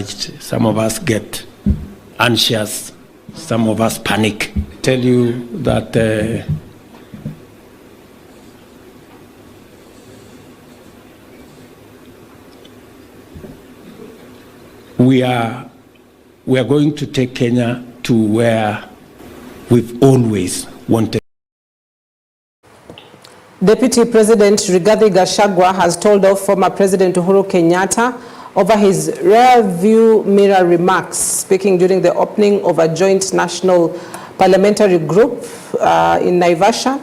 Some of us get anxious, some of us panic. I tell you that we are going to take Kenya to where we've always wanted. Deputy President Rigathi Gachagua has told off former President Uhuru Kenyatta over his rear view mirror remarks, speaking during the opening of a joint national parliamentary group in Naivasha.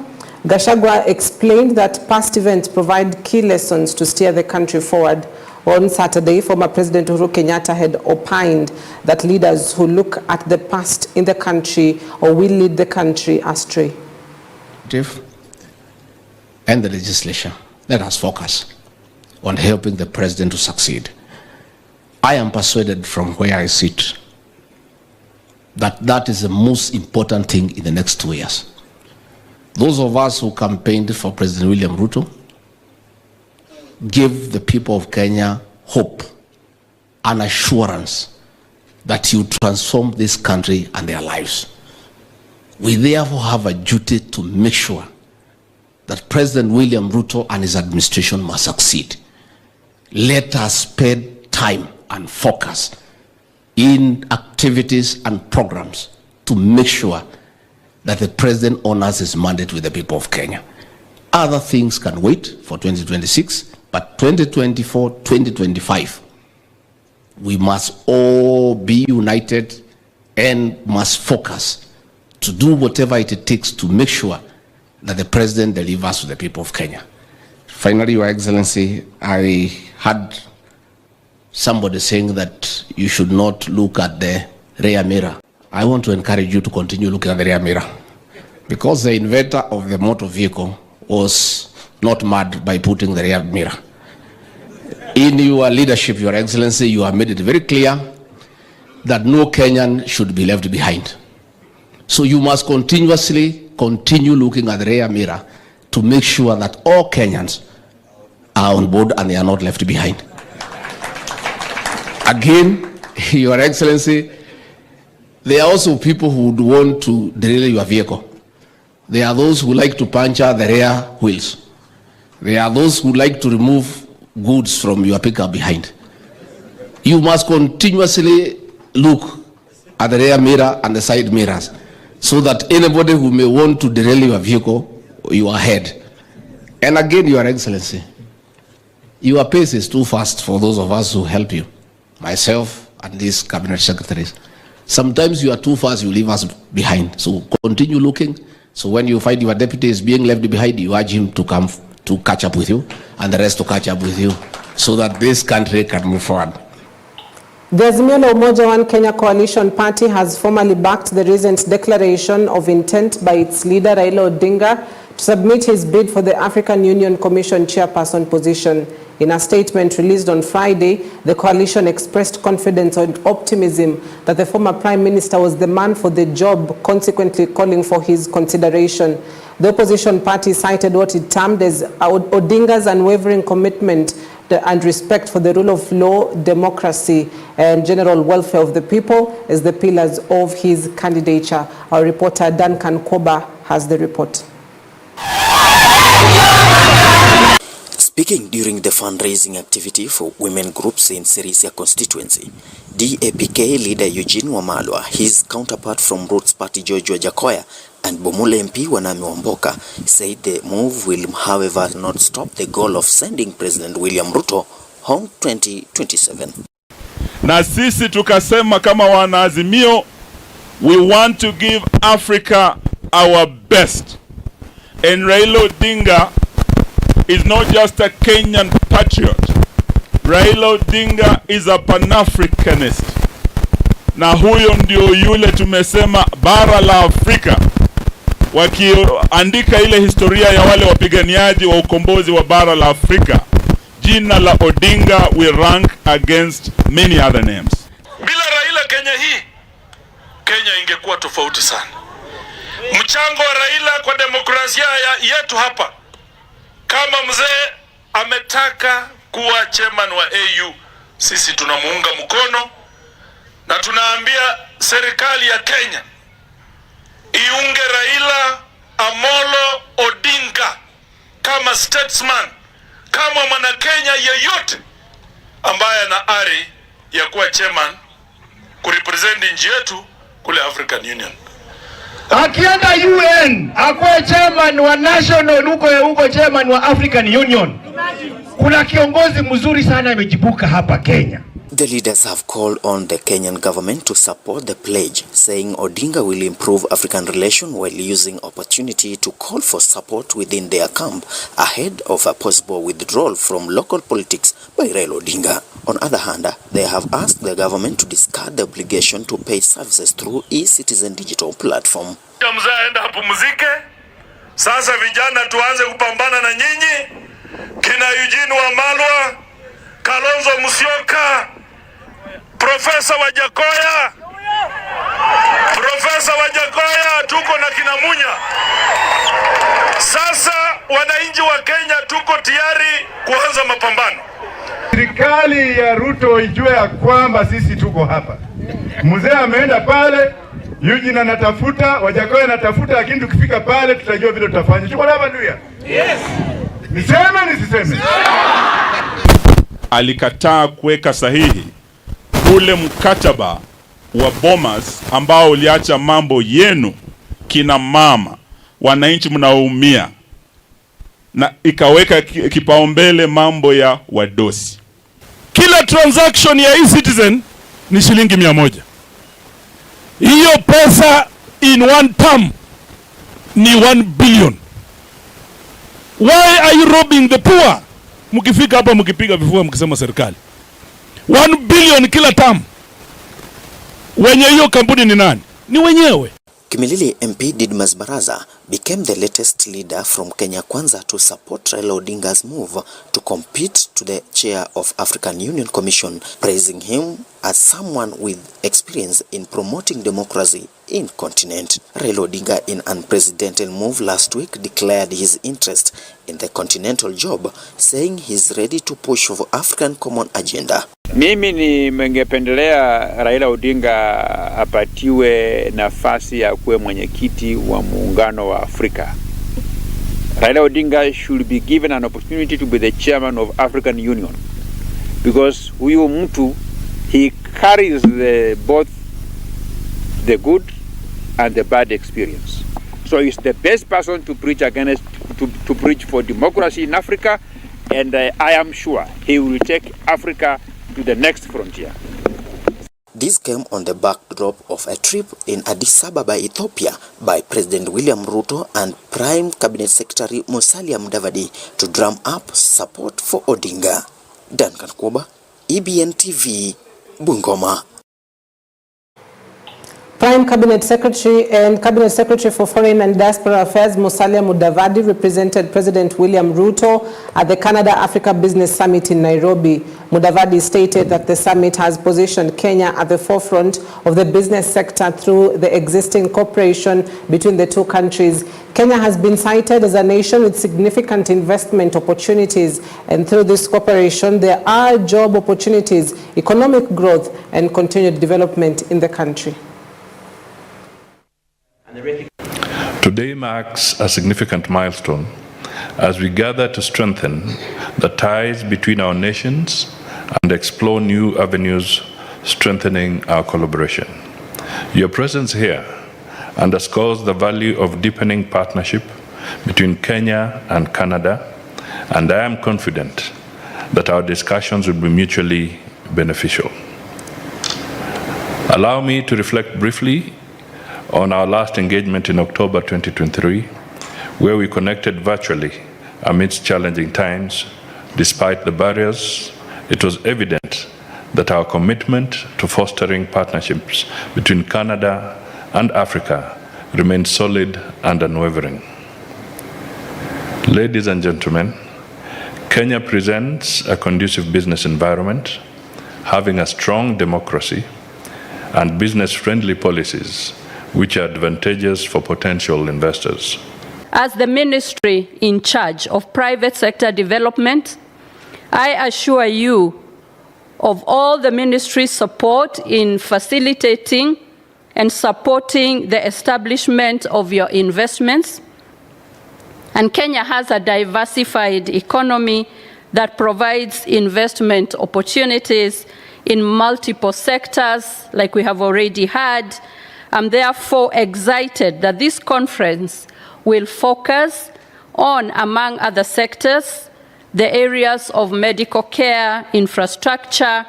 Gachagua explained that past events provide key lessons to steer the country forward. On Saturday, former President Uhuru Kenyatta had opined that leaders who look at the past in the country or will lead the country astray. And the legislation, let us focus on helping the president to succeed. I am persuaded from where I sit that that is the most important thing in the next 2 years. Those of us who campaigned for President William Ruto give the people of Kenya hope and assurance that he will transform this country and their lives. We therefore have a duty to make sure that President William Ruto and his administration must succeed. Let us spend time and focus in activities and programs to make sure that the president honors his mandate with the people of Kenya. Other things can wait for 2026, but 2024, 2025, we must all be united and must focus to do whatever it takes to make sure that the president delivers to the people of Kenya. Finally, Your Excellency, I had somebody saying that you should not look at the rear mirror. I want to encourage you to continue looking at the rear mirror, because the inventor of the motor vehicle was not mad by putting the rear mirror. In your leadership, Your Excellency, you have made it very clear that no Kenyan should be left behind. So you must continue looking at the rear mirror to make sure that all Kenyans are on board and they are not left behind. Again, Your Excellency, there are also people who would want to derail your vehicle. There are those who like to puncture the rear wheels. There are those who like to remove goods from your pickup behind. You must continuously look at the rear mirror and the side mirrors, so that anybody who may want to derail your vehicle, you are ahead. And again, Your Excellency, your pace is too fast for those of us who help you, myself and these cabinet secretaries. Sometimes you are too fast, you leave us behind. So continue looking. So when you find your deputy is being left behind, you urge him to come to catch up with you and the rest to catch up with you, so that this country can move forward. The Azimio la Umoja One Kenya Coalition Party has formally backed the recent declaration of intent by its leader Raila Odinga to submit his bid for the African Union Commission chairperson position. In a statement released on Friday, the coalition expressed confidence and optimism that the former Prime Minister was the man for the job, consequently calling for his consideration. The opposition party cited what it termed as Odinga's unwavering commitment and respect for the rule of law, democracy, and general welfare of the people as the pillars of his candidature. Our reporter Duncan Koba has the report. Speaking during the fundraising activity for women groups in Sirisia constituency, DAPK leader Eugene Wamalwa, his counterpart from Roots Party George Wajakoya, and Bomule MP Wanami Wamboka said the move will, however, not stop the goal of sending President William Ruto home 2027. Na sisi tukasema kama wanaazimio, we want to give Africa our best. And Raila Odinga is not just a Kenyan patriot. Raila Odinga is a Pan-Africanist. Na huyo ndio yule tumesema bara la Afrika, wakiandika ile historia ya wale wapiganiaji wa ukombozi wa bara la Afrika, jina la Odinga will rank against many other names. Bila Raila Kenya ingekuwa tofauti sana. Mchango wa Raila kwa demokrasia yetu hapa, kama mzee ametaka kuwa chairman wa AU, sisi tunamuunga mkono serikali ya Kenya iunge Raila Amolo Odinga kama statesman, kama mwana Kenya yeyote ambaye ana ari ya kuwa chairman kurepresent nchi yetu kule African Union. Akienda UN akuwe chairman wa national huko chairman wa African Union. Kuna kiongozi mzuri sana amejibuka hapa Kenya. The leaders have called on the Kenyan government to support the pledge, saying Odinga will improve African relations while using opportunity to call for support within their camp ahead of a possible withdrawal from local politics by Raila Odinga. On the other hand, they have asked the government to discard the obligation to pay services through e-citizen digital platform. Mzaenda hapumzike. Sasa vijana tuanze kupambana na nyinyi. Kina Eugene Wamalwa, Kalonzo Musyoka, Profesa Wajakoya, tuko na kina Munya. Sasa wananchi wa Kenya tuko tayari kuanza mapambano. Serikali ya Ruto ijue ya kwamba sisi tuko hapa. Mzee ameenda pale, Eugene anatafuta, Wajakoya anatafuta, lakini tukifika pale tutajua vile tutafanya. Tuko hapa ndugu. Yes. Niseme. Alikataa kuweka sahihi ule mkataba wa Bomas ambao uliacha mambo yenu kina mama wananchi mnaoumia, na ikaweka kipaumbele mambo ya wadosi. Kila transaction ya e-citizen ni shilingi 100. Hiyo pesa in one term ni 1 billion. Why are you robbing the poor? Mkifika hapa mkipiga vifua mkisema serikali 1 billion kila term. Wenye hiyo kampuni ni nani? Ni wenyewe. Kimilili MP Didmas Baraza became the latest leader from Kenya Kwanza to support Raila Odinga's move to compete to the chair of African Union Commission, praising him as someone with experience in promoting democracy in continent. Raila Odinga, in unprecedented move last week, declared his interest in the continental job, saying he's ready to push for African common agenda. Mimi ningependelea Raila Odinga apatiwe nafasi ya kuwa mwenyekiti wa muungano wa Afrika. Raila Odinga should be given an opportunity to be the chairman of African Union, because huyu mtu, he carries both the good and the bad experience. So he's the best person to preach to preach for democracy in Africa, and I am sure he will take Africa to the next frontier. This came on the backdrop of a trip in Addis Ababa, Ethiopia, by President William Ruto and Prime Cabinet Secretary Musalia Mudavadi to drum up support for Odinga. Duncan Kuba, EBN TV, Bungoma. Prime Cabinet Secretary and Cabinet Secretary for Foreign and Diaspora Affairs Musalia Mudavadi represented President William Ruto at the Canada-Africa Business Summit in Nairobi. Mudavadi stated that the summit has positioned Kenya at the forefront of the business sector through the existing cooperation between the two countries. Kenya has been cited as a nation with significant investment opportunities, and through this cooperation there are job opportunities, economic growth, and continued development in the country. Today marks a significant milestone as we gather to strengthen the ties between our nations and explore new avenues strengthening our collaboration. Your presence here underscores the value of deepening partnership between Kenya and Canada, and I am confident that our discussions will be mutually beneficial. Allow me to reflect briefly on our last engagement in October 2023, where we connected virtually amidst challenging times. Despite the barriers, it was evident that our commitment to fostering partnerships between Canada and Africa remains solid and unwavering. Ladies and gentlemen, Kenya presents a conducive business environment, having a strong democracy and business-friendly policies which are advantageous for potential investors. As the ministry in charge of private sector development, I assure you of all the ministry's support in facilitating and supporting the establishment of your investments. And Kenya has a diversified economy that provides investment opportunities in multiple sectors, like we have already had. I'm therefore excited that this conference will focus on, among other sectors, the areas of medical care, infrastructure,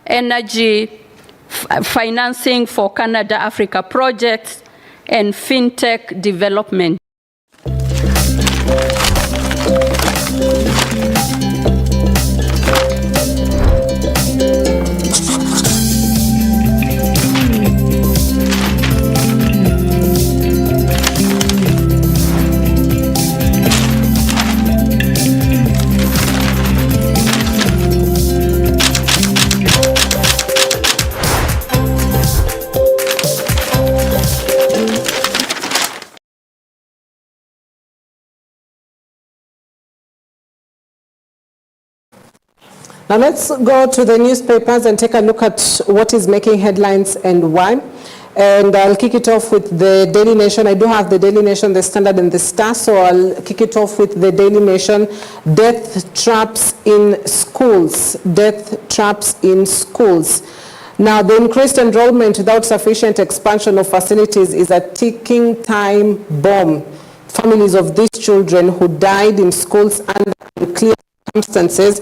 energy, financing for Canada-Africa projects, and fintech development. Now let's go to the newspapers and take a look at what is making headlines and why. And I'll kick it off with the Daily Nation. I do have the Daily Nation, the Standard, and the Star, so I'll kick it off with the Daily Nation. Death traps in schools. Death traps in schools. Now, the increased enrollment without sufficient expansion of facilities is a ticking time bomb. Families of these children who died in schools under unclear circumstances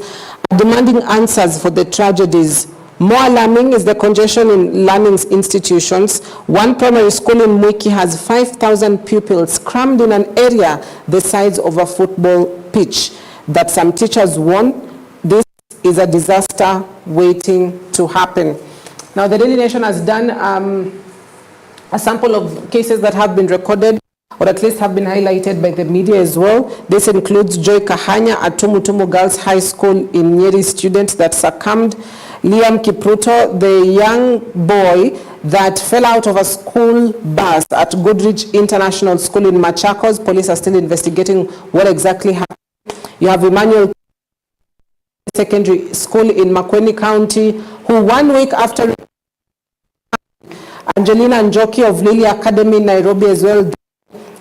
are demanding answers for the tragedies. More alarming is the congestion in learning institutions. One primary school in Mwiki has 5,000 pupils crammed in an area the size of a football pitch. That some teachers warn this is a disaster waiting to happen. Now, the Daily Nation has done a sample of cases that have been recorded, or at least have been highlighted by the media as well. This includes Joy Kahanya at Tumutumu Girls High School in Nyeri, student that succumbed. Liam Kipruto, the young boy that fell out of a school bus at Goodrich International School in Machakos. Police are still investigating what exactly happened. You have Emmanuel Secondary School in Makueni County, who 1 week after Angelina Njoki of Lily Academy in Nairobi as well,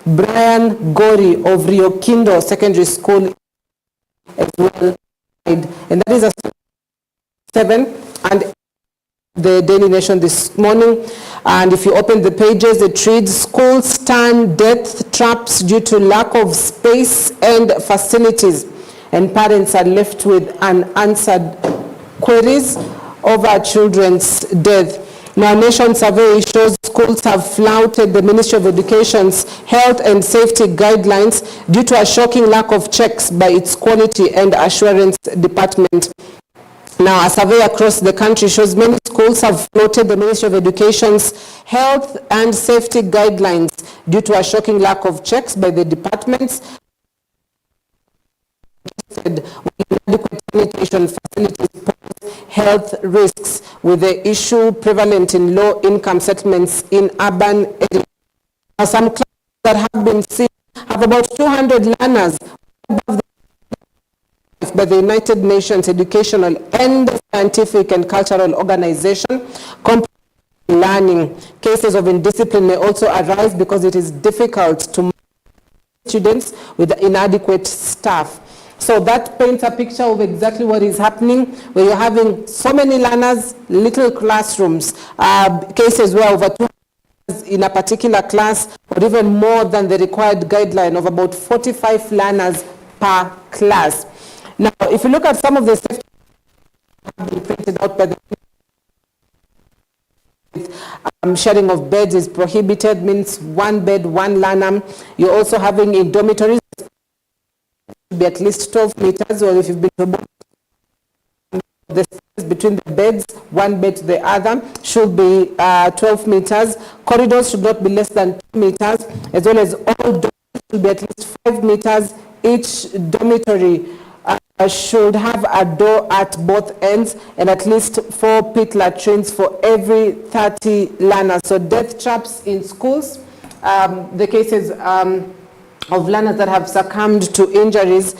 Brian Gori of Rio Kindo Secondary School as well, and that is a 7. And the Daily Nation this morning, and if you open the pages, it reads, schools stand death traps due to lack of space and facilities, and parents are left with unanswered queries over children's death. Now, Nation survey shows schools have flouted the Ministry of Education's health and safety guidelines due to a shocking lack of checks by its quality and assurance department. Now, a survey across the country shows many schools have flouted the Ministry of Education's health and safety guidelines due to a shocking lack of checks by the departments. Inadequate sanitation facilities pose health risks, with the issue prevalent in low-income settlements in urban areas. Now, some classes that have been seen have about 200 learners above the by the United Nations Educational and Scientific and Cultural Organization. Learning cases of indiscipline may also arise because it is difficult to manage students with inadequate staff. So that paints a picture of exactly what is happening, where you're having so many learners, little classrooms, cases where over 2 in a particular class, or even more than the required guideline of about 45 learners per class. Now, if you look at some of the safety have been printed out by the sharing of beds is prohibited, means 1 bed, 1 learner. You're also having in dormitories be at least 12 meters, or if you've been to the space between the beds, 1 bed to the other, should be 12 meters. Corridors should not be less than 2 meters, as well as all doors should be at least 5 meters. Each dormitory should have a door at both ends, and at least 4 pit latrines for every 30 learners. So death traps in schools, the cases of learners that have succumbed to injuries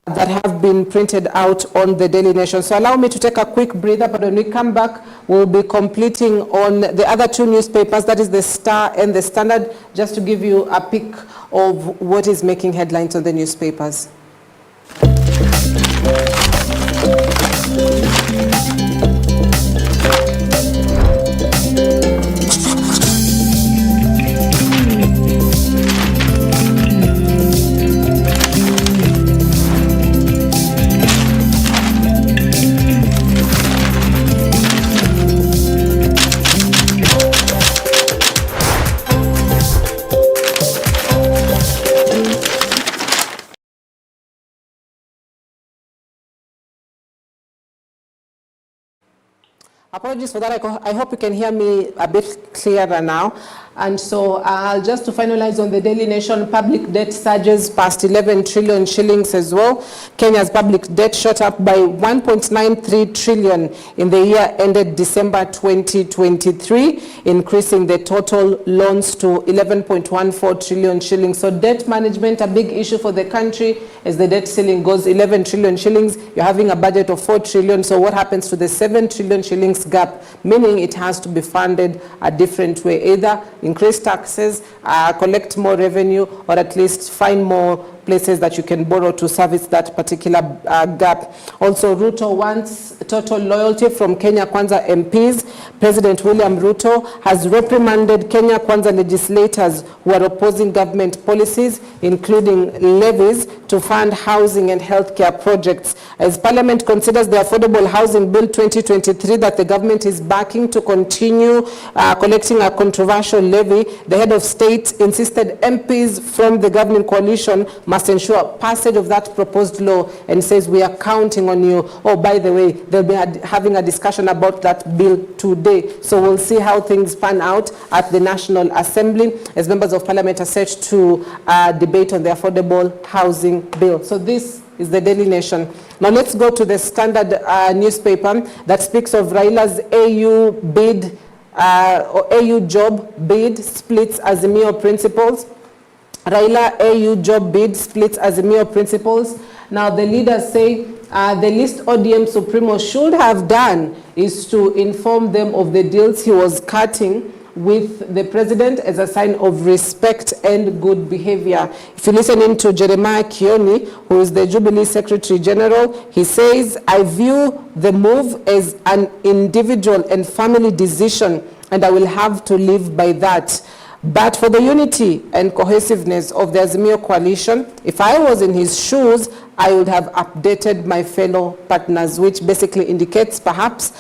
that have been printed out on the Daily Nation. So allow me to take a quick breather, but when we come back, we'll be completing on the other two newspapers, that is the Star and the Standard, just to give you a peek of what is making headlines on the newspapers. Apologies for that. I hope you can hear me a bit clearer now. And so just to finalize on the Daily Nation, public debt surges past 11 trillion shillings as well. Kenya's public debt shot up by 1.93 trillion in the year ended December 2023, increasing the total loans to 11.14 trillion shillings. So debt management, a big issue for the country, as the debt ceiling goes 11 trillion shillings. You're having a budget of 4 trillion. So what happens to the 7 trillion shillings gap? Meaning it has to be funded a different way, either increase taxes, collect more revenue, or at least find more places that you can borrow to service that particular gap. Also, Ruto wants total loyalty from Kenya Kwanza MPs. President William Ruto has reprimanded Kenya Kwanza legislators who are opposing government policies, including levies to fund housing and healthcare projects. As Parliament considers the Affordable Housing Bill 2023 that the government is backing to continue collecting a controversial levy, the head of state insisted MPs from the governing coalition must ensure passage of that proposed law, and says we are counting on you. Oh, by the way, they'll be having a discussion about that bill today. So we'll see how things pan out at the National Assembly as members of Parliament are set to debate on the Affordable Housing Bill. So this is the Daily Nation. Now let's go to the Standard newspaper that speaks of Raila's AU bid, or AU job bid splits Azimio principles. Raila AU job bid splits Azimio principles. Now the leaders say the least ODM Supremo should have done is to inform them of the deals he was cutting with the president as a sign of respect and good behavior. If you listen in to Jeremiah Kioni, who is the Jubilee Secretary General, he says, I view the move as an individual and family decision, and I will have to live by that. But for the unity and cohesiveness of the Azimio coalition, if I was in his shoes, I would have updated my fellow partners, which basically indicates perhaps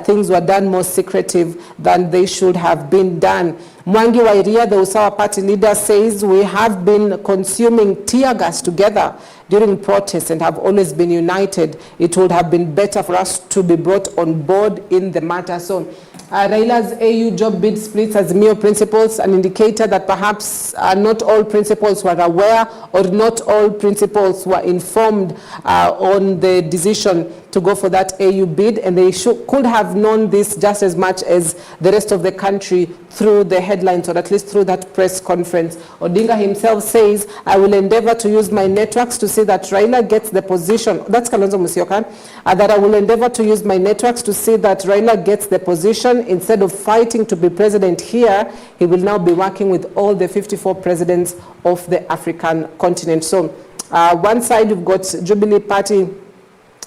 things were done more secretive than they should have been done. Mwangi Wairia, the Usawa party leader, says we have been consuming tear gas together during protests and have always been united. It would have been better for us to be brought on board in the matter. So Raila's AU job bid splits Azimio principles, an indicator that perhaps not all principals were aware, or not all principals were informed on the decision to go for that AU bid, and they could have known this just as much as the rest of the country through the headlines, or at least through that press conference. Odinga himself says, I will endeavor to use my networks to see that Raila gets the position. That's Kalonzo Musyoka. That I will endeavor to use my networks to see that Raila gets the position. Instead of fighting to be president here, he will now be working with all the 54 presidents of the African continent. So one side you've got Jubilee Party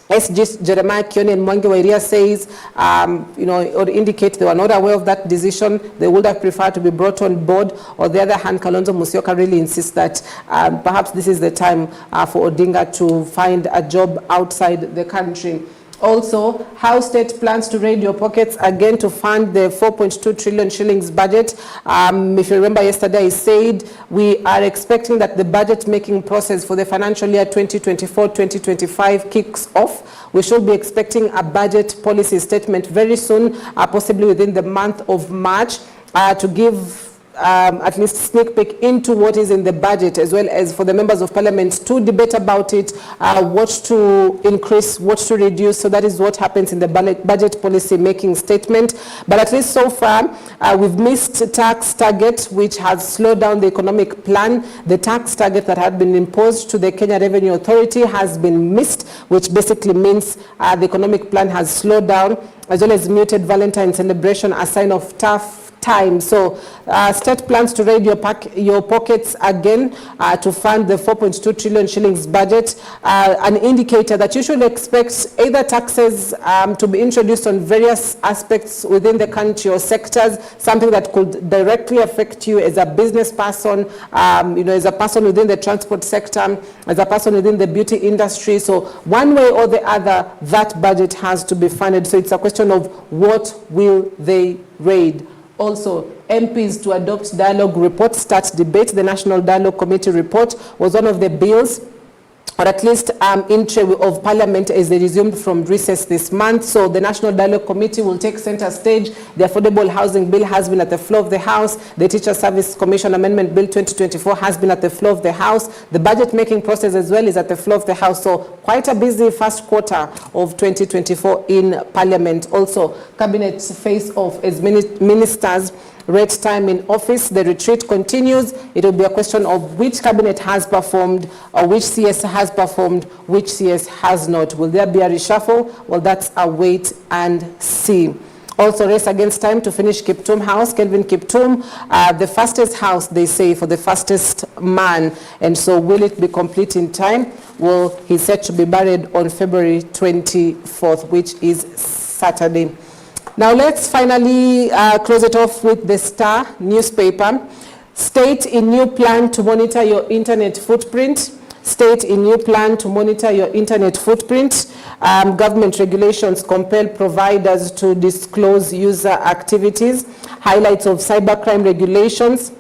SG Jeremiah Kioni and Mwangi Wairia says, or indicate they were not aware of that decision. They would have preferred to be brought on board. On the other hand, Kalonzo Musyoka really insists that perhaps this is the time for Odinga to find a job outside the country. Also, how state plans to raid your pockets again to fund the 4.2 trillion shillings budget. If you remember yesterday, I said we are expecting that the budget making process for the financial year 2024-2025 kicks off. We should be expecting a budget policy statement very soon, possibly within the month of March, to give at least sneak peek into what is in the budget, as well as for the members of parliament to debate about it, what to increase, what to reduce. So that is what happens in the budget policy making statement. But at least so far, We've missed tax target, which has slowed down the economic plan. The tax target that had been imposed to the Kenya Revenue Authority has been missed, which basically means the economic plan has slowed down, as well as muted Valentine celebration, a sign of tough time. So state plans to raid your pockets again to fund the 4.2 trillion shillings budget, an indicator that you should expect either taxes to be introduced on various aspects within the country or sectors, something that could directly affect you as a business person, as a person within the transport sector, as a person within the beauty industry. So one way or the other, that budget has to be funded. So it's a question of what will they raid. Also, MPs to adopt dialogue report, start debate. The National Dialogue Committee report was one of the bills, or at least entry of Parliament as they resumed from recess this month. So the National Dialogue Committee will take center stage. The Affordable Housing Bill has been at the floor of the House. The Teacher Service Commission Amendment Bill 2024 has been at the floor of the House. The budget making process as well is at the floor of the House. So quite a busy first quarter of 2024 in Parliament. Also, Cabinet face-off as ministers rate time in office. The retreat continues. It will be a question of which cabinet has performed, or which CS has performed, which CS has not. Will there be a reshuffle? Well, that's a wait and see. Also, race against time to finish Kiptum House. Kelvin Kiptum, the fastest house, they say, for the fastest man. And so will it be complete in time? Well, he's set to be buried on February 24th, which is Saturday. Now let's finally close it off with the Star newspaper. State in new plan to monitor your internet footprint. State in new plan to monitor your internet footprint. Government regulations compel providers to disclose user activities. Highlights of cybercrime regulations,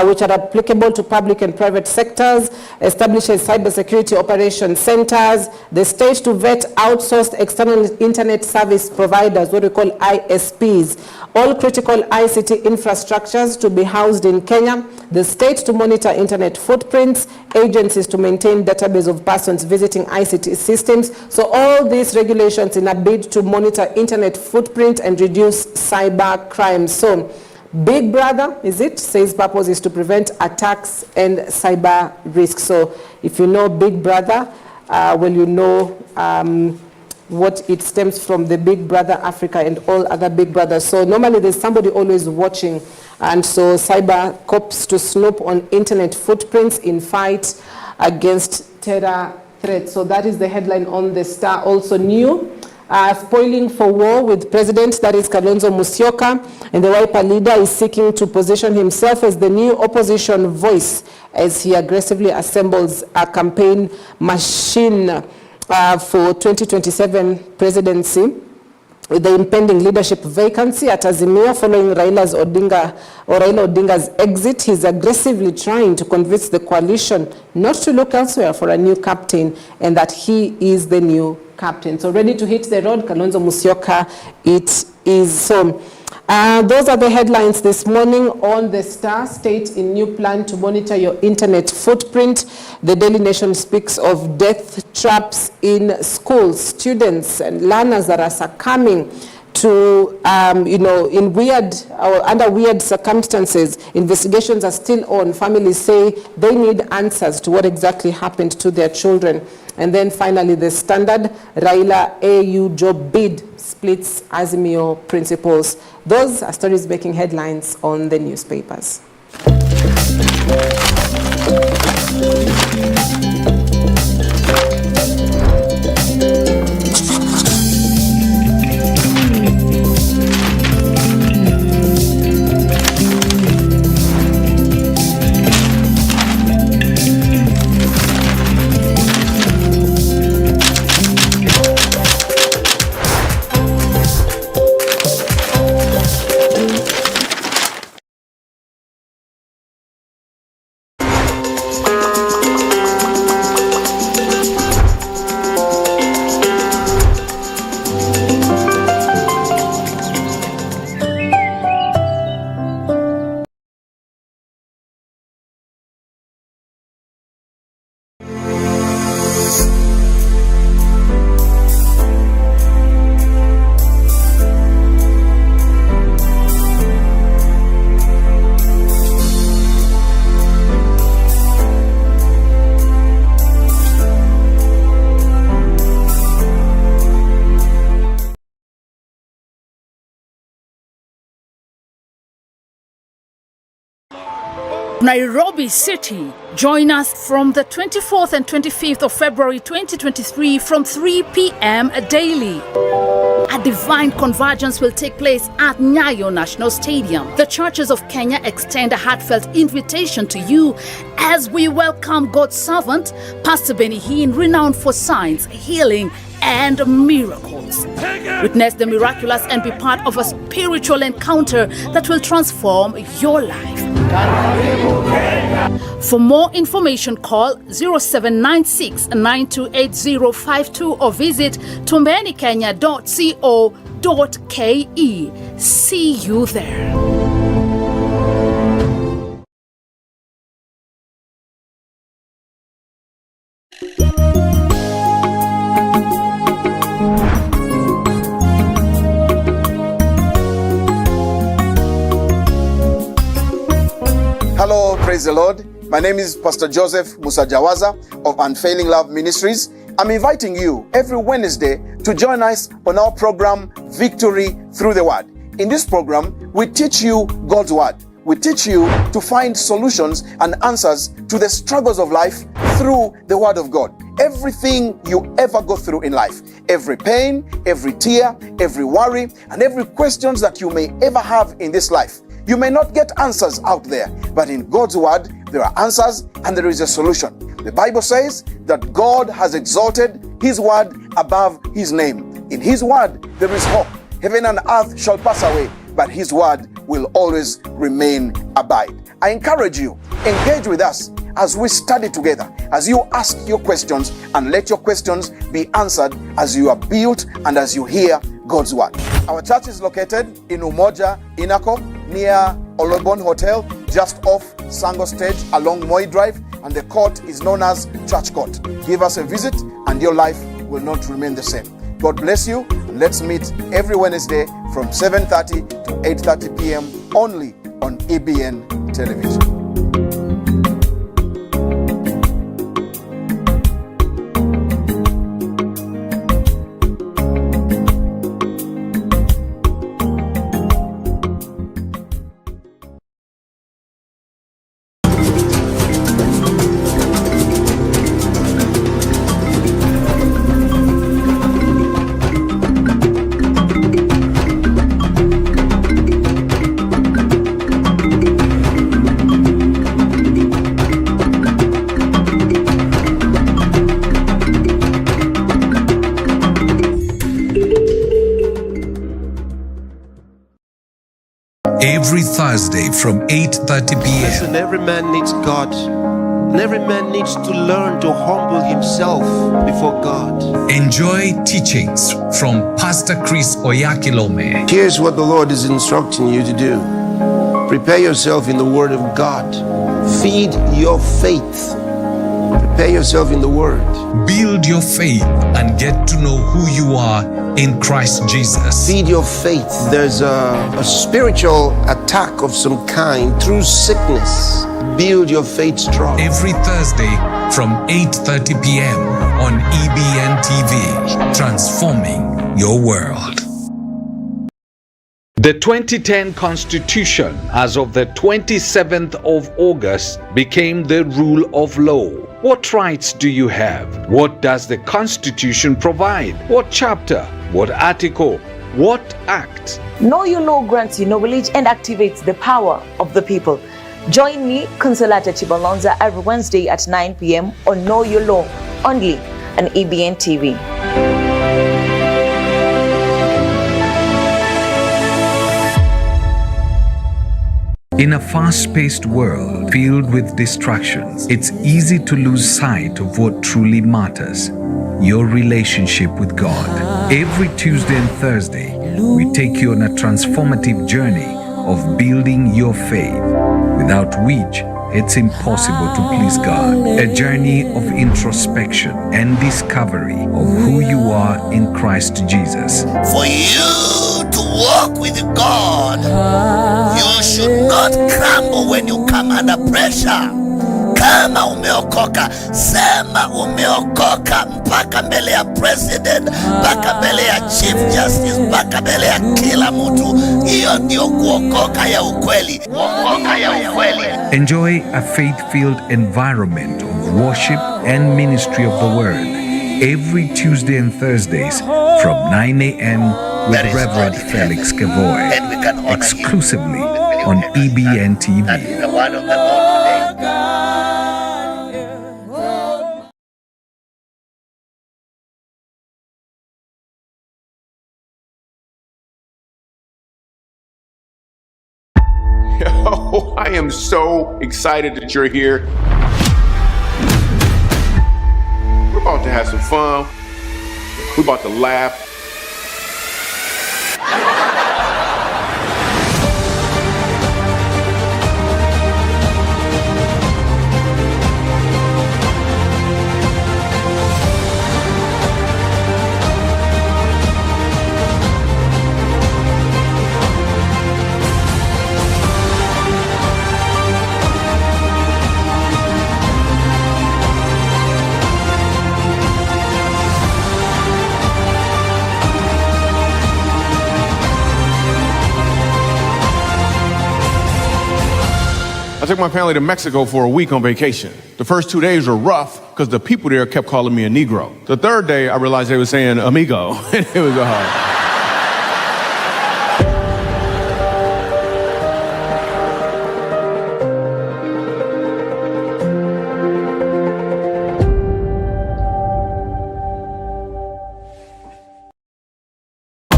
which are applicable to public and private sectors, establishes cybersecurity operation centers, the state to vet outsourced external internet service providers, what we call ISPs, all critical ICT infrastructures to be housed in Kenya, the state to monitor internet footprints, agencies to maintain database of persons visiting ICT systems. So all these regulations in a bid to monitor internet footprint and reduce cyber crime. So Big Brother, is it, says purpose is to prevent attacks and cyber risks. So if you know Big Brother, well, you know what it stems from, the Big Brother Africa and all other Big Brothers. So normally there's somebody always watching, and so cyber cops to snoop on internet footprints in fight against terror threats. So that is the headline on the Star. Also new. Spoiling for war with president, that is Kalonzo Musyoka, and the Wiper leader is seeking to position himself as the new opposition voice as he aggressively assembles a campaign machine for 2027 presidency. With the impending leadership vacancy at Azimio following Raila Odinga's exit, he's aggressively trying to convince the coalition not to look elsewhere for a new captain and that he is the new captain. So ready to hit the road, Kalonzo Musyoka it is. So those are the headlines this morning on the Star. State in new plan to monitor your internet footprint. The Daily Nation speaks of death traps in schools, students and learners that are succumbing to, in weird or under weird circumstances. Investigations are still on. Families say they need answers to what exactly happened to their children. And then finally, the Standard, Raila AU job bid splits Azimio principles. Those are stories making headlines on the newspapers. Nairobi City. Join us from the 24th and 25th of February 2023 from 3 p.m. daily. A divine convergence will take place at Nyayo National Stadium. The churches of Kenya extend a heartfelt invitation to you as we welcome God's servant, Pastor Benny Hinn, renowned for signs, healing, and miracles. Witness the miraculous and be part of a spiritual encounter that will transform your life. For more information, call 0796 928052 or visit tumbenikenya.co.ke. See you there. Hello, praise the Lord. My name is Pastor Joseph Musajawaza of Unfailing Love Ministries. I'm inviting you every Wednesday to join us on our program, Victory Through the Word. In this program, we teach you God's Word. We teach you to find solutions and answers to the struggles of life through the Word of God. Everything you ever go through in life, every pain, every tear, every worry, and every questions that you may ever have in this life. You may not get answers out there, but in God's Word, there are answers and there is a solution. The Bible says that God has exalted His Word above His name. In His Word, there is hope. Heaven and earth shall pass away, but His Word will always remain abide. I encourage you, engage with us as we study together, as you ask your questions and let your questions be answered as you are built and as you hear God's Word. Our church is located in Umoja, Inako, near Olobon Hotel, just off Sango Stage along Moi Drive, and the court is known as Church Court. Give us a visit and your life will not remain the same. God bless you, and let's meet every Wednesday from 7:30 to 8:30 p.m. only on EBN television. Every Thursday from 8:30 p.m. Listen, every man needs God. And every man needs to learn to humble himself before God. Enjoy teachings from Pastor Chris Oyakilome. Here's what the Lord is instructing you to do. Prepare yourself in the Word of God. Feed your faith. Prepare yourself in the Word. Build your faith and get to know who you are in Christ Jesus. Feed your faith. There's a spiritual attack of some kind through sickness. Build your faith strong. Every Thursday from 8:30 p.m. on EBN TV, transforming your world. The 2010 Constitution, as of the 27th of August, became the rule of law. What rights do you have? What does the Constitution provide? What chapter? What article? What act? Know Your Law grants you knowledge and activates the power of the people. Join me, Consolata Chibalonza, every Wednesday at 9 p.m. on Know Your Law, only on EBN TV. In a fast-paced world filled with distractions, it's easy to lose sight of what truly matters: your relationship with God. Every Tuesday and Thursday, we take you on a transformative journey of building your faith, without which it's impossible to please God. A journey of introspection and discovery of who you are in Christ Jesus. For you to walk with God, you should not crumble when you come under pressure. Kama umeokoka, sema umeokoka mpaka mbele ya president, mpaka mbele ya chief justice, mpaka mbele ya kila mtu. Hiyo ndio kuokoka ya ukweli. Kuokoka ya ukweli. Enjoy a faith-filled environment of worship and ministry of the word every Tuesday and Thursdays from 9 a.m. with Reverend Felix Kevoy, exclusively on EBN TV. That is the word of the Lord today. Oh, I am so excited that you're here. We're about to have some fun. We're about to laugh. I took my family to Mexico for a week on vacation. The first 2 days were rough because the people there kept calling me a Negro. The third day, I realized they were saying amigo, and it was hard.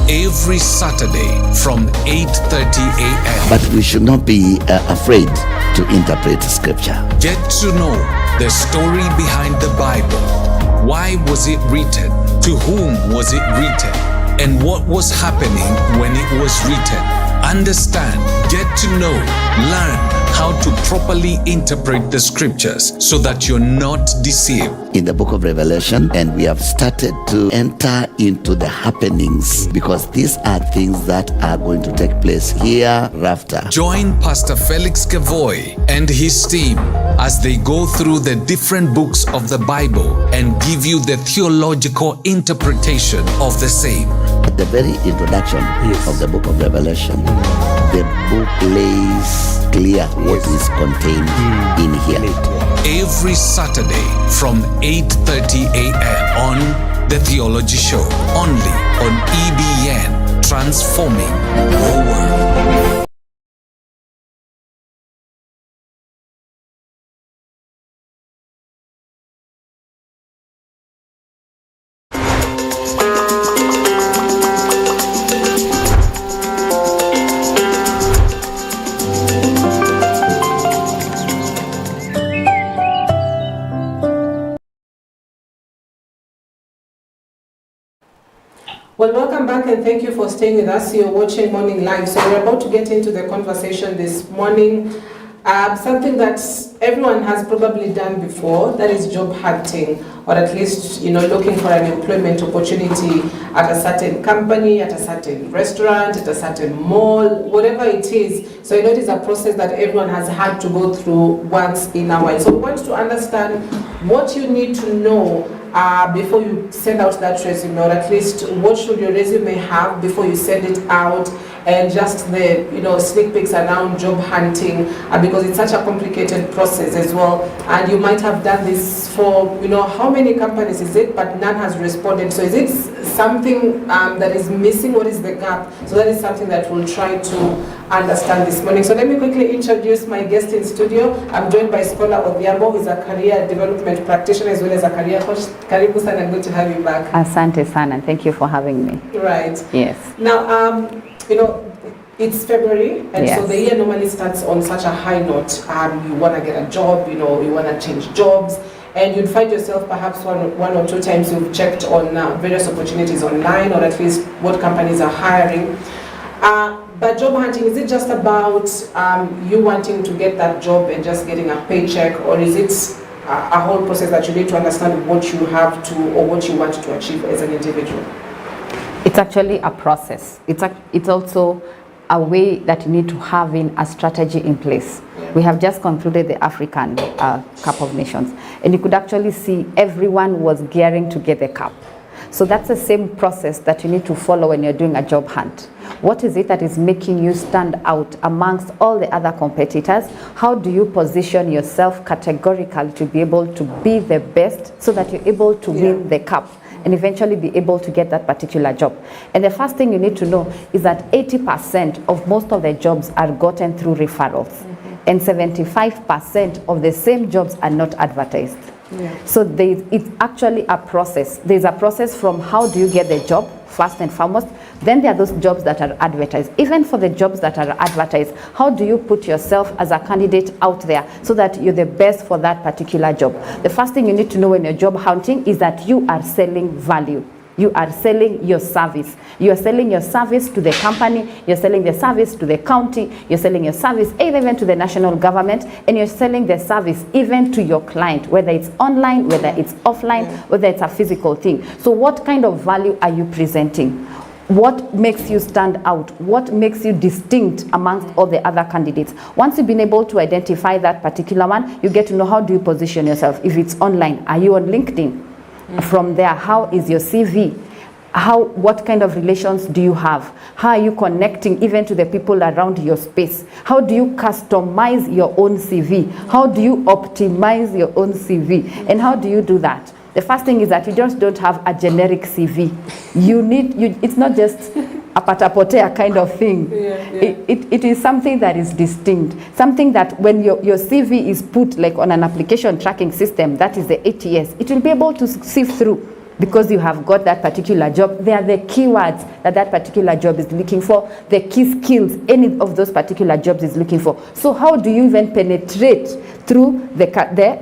Every Saturday from 8:30 a.m. But we should not be afraid to interpret scripture. Get to know the story behind the Bible. Why was it written? To whom was it written? And what was happening when it was written? Understand, get to know, learn how to properly interpret the scriptures so that you're not deceived. In the book of Revelation, and we have started to enter into the happenings because these are things that are going to take place hereafter. Join Pastor Felix Kevoy and his team as they go through the different books of the Bible and give you the theological interpretation of the same. At the very introduction of the book of Revelation, the book lays clear what is contained in here. Every Saturday from 8:30 a.m. on The Theology Show, only on EBN, transforming your world. Well, welcome back and thank you for staying with us. You're watching Morning Live. So we're about to get into the conversation this morning. Something that everyone has probably done before, that is job hunting, or at least, looking for an employment opportunity at a certain company, at a certain restaurant, at a certain mall, whatever it is. So it is a process that everyone has had to go through once in a while. So we want to understand what you need to know before you send out that resume, or at least what should your resume have before you send it out, and just the sneak peeks around job hunting, because it's such a complicated process as well. And you might have done this for how many companies is it, but none has responded. So is it something that is missing? What is the gap? So that is something that we'll try to understand this morning. So let me quickly introduce my guest in studio. I'm joined by Scholar Odhiambo, who is a career development practitioner as well as a career coach. Karibu sana, good to have you back. Asante sana, thank you for having me. Right. Yes. Now, it's February, and Yes. so the year normally starts on such a high note. You want to get a job, you want to change jobs, and you'd find yourself perhaps one or two times you've checked on various opportunities online, or at least what companies are hiring. But job hunting, is it just about you wanting to get that job and just getting a paycheck, or is it a whole process that you need to understand what you have to or what you want to achieve as an individual? It's actually a process. It's also a way that you need to have in a strategy in place. Yeah. We have just concluded the African Cup of Nations, and you could actually see everyone was gearing to get the cup. So that's the same process that you need to follow when you're doing a job hunt. What is it that is making you stand out amongst all the other competitors? How do you position yourself categorically to be able to be the best so that you're able to win the cup and eventually be able to get that particular job? And the first thing you need to know is that 80% of most of the jobs are gotten through referrals, and 75% of the same jobs are not advertised. So it's actually a process. There's a process from how do you get the job, first and foremost. Then there are those jobs that are advertised. Even for the jobs that are advertised, how do you put yourself as a candidate out there so that you're the best for that particular job? The first thing you need to know when you're job hunting is that you are selling value. You are selling your service. You are selling your service to the company, you're selling the service to the county, you're selling your service even to the national government, and you're selling the service even to your client, whether it's online, whether it's offline, whether it's a physical thing. So what kind of value are you presenting? What makes you stand out? What makes you distinct amongst all the other candidates? Once you've been able to identify that particular one, you get to know how do you position yourself. If it's online, are you on LinkedIn? From there, how is your CV? What kind of relations do you have? How are you connecting even to the people around your space? How do you customize your own CV? How do you optimize your own CV? And how do you do that? The first thing is that you just don't have a generic CV. It's not just a patapotea kind of thing. It is something that is distinct. Something that when your CV is put like on an application tracking system, that is the ATS, it will be able to sift through because you have got that particular job. They are the keywords that particular job is looking for, the key skills any of those particular jobs is looking for. So how do you even penetrate through the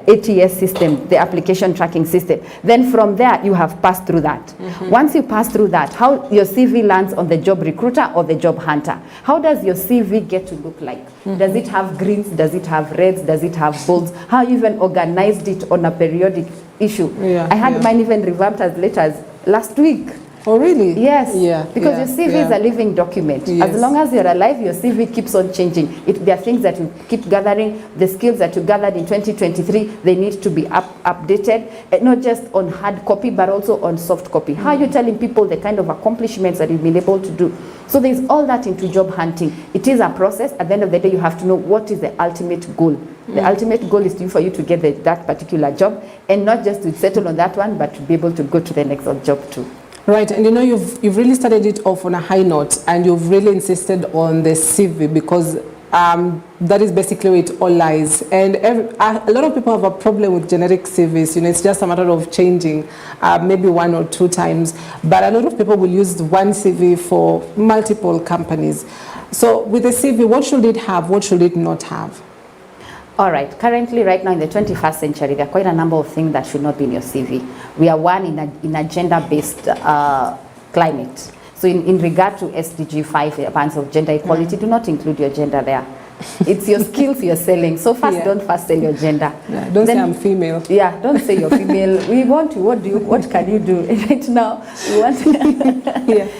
ATS system, the application tracking system? Then from there, you have passed through that. Once you pass through that, how your CV lands on the job recruiter or the job hunter? How does your CV get to look like? Does it have greens? Does it have reds? Does it have bolds? How you even organized it on a periodic issue? I had mine even revamped as late as last week. Oh, really? Yes. Because your CV is a living document. As long as you're alive, your CV keeps on changing. There are things that you keep gathering. The skills that you gathered in 2023, they need to be updated, not just on hard copy, but also on soft copy. How are you telling people the kind of accomplishments that you've been able to do? So there's all that into job hunting. It is a process. At the end of the day, you have to know what is the ultimate goal. The ultimate goal is for you to get that particular job, and not just to settle on that one, but to be able to go to the next job too. Right, and you've really started it off on a high note, and you've really insisted on the CV because that is basically where it all lies. And a lot of people have a problem with generic CVs. It's just a matter of changing maybe 1 or 2 times. But a lot of people will use one CV for multiple companies. So with the CV, what should it have? What should it not have? All right. Currently, right now in the 21st century, there are quite a number of things that should not be in your CV. We are one in a gender-based climate. So in regard to SDG 5, plans of gender equality, do not include your gender there. It's your skills you're selling. So don't first sell your gender. Don't say I'm female. Yeah, don't say you're female. We want you. What can you do? Right now, we want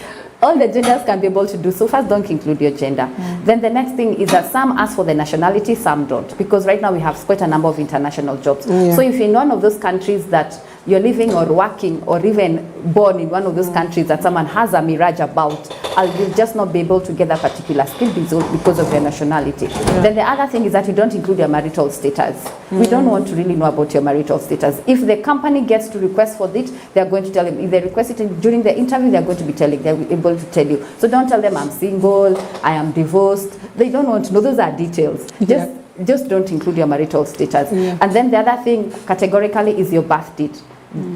all the genders can be able to do. So first, don't include your gender. Then the next thing is that some ask for the nationality, some don't. Because right now we have quite a number of international jobs. So if you're in one of those countries that you're living or working or even born in one of those countries that someone has a mirage about, you'll just not be able to get that particular skill because of your nationality. Then the other thing is that you don't include your marital status. We don't want to really know about your marital status. If the company gets to request for it, they're going to tell them. If they request it during the interview, they're going to be able to tell you. So don't tell them I'm single, I am divorced. They don't want to know. Those are details. Just don't include your marital status. And then the other thing categorically is your birth date.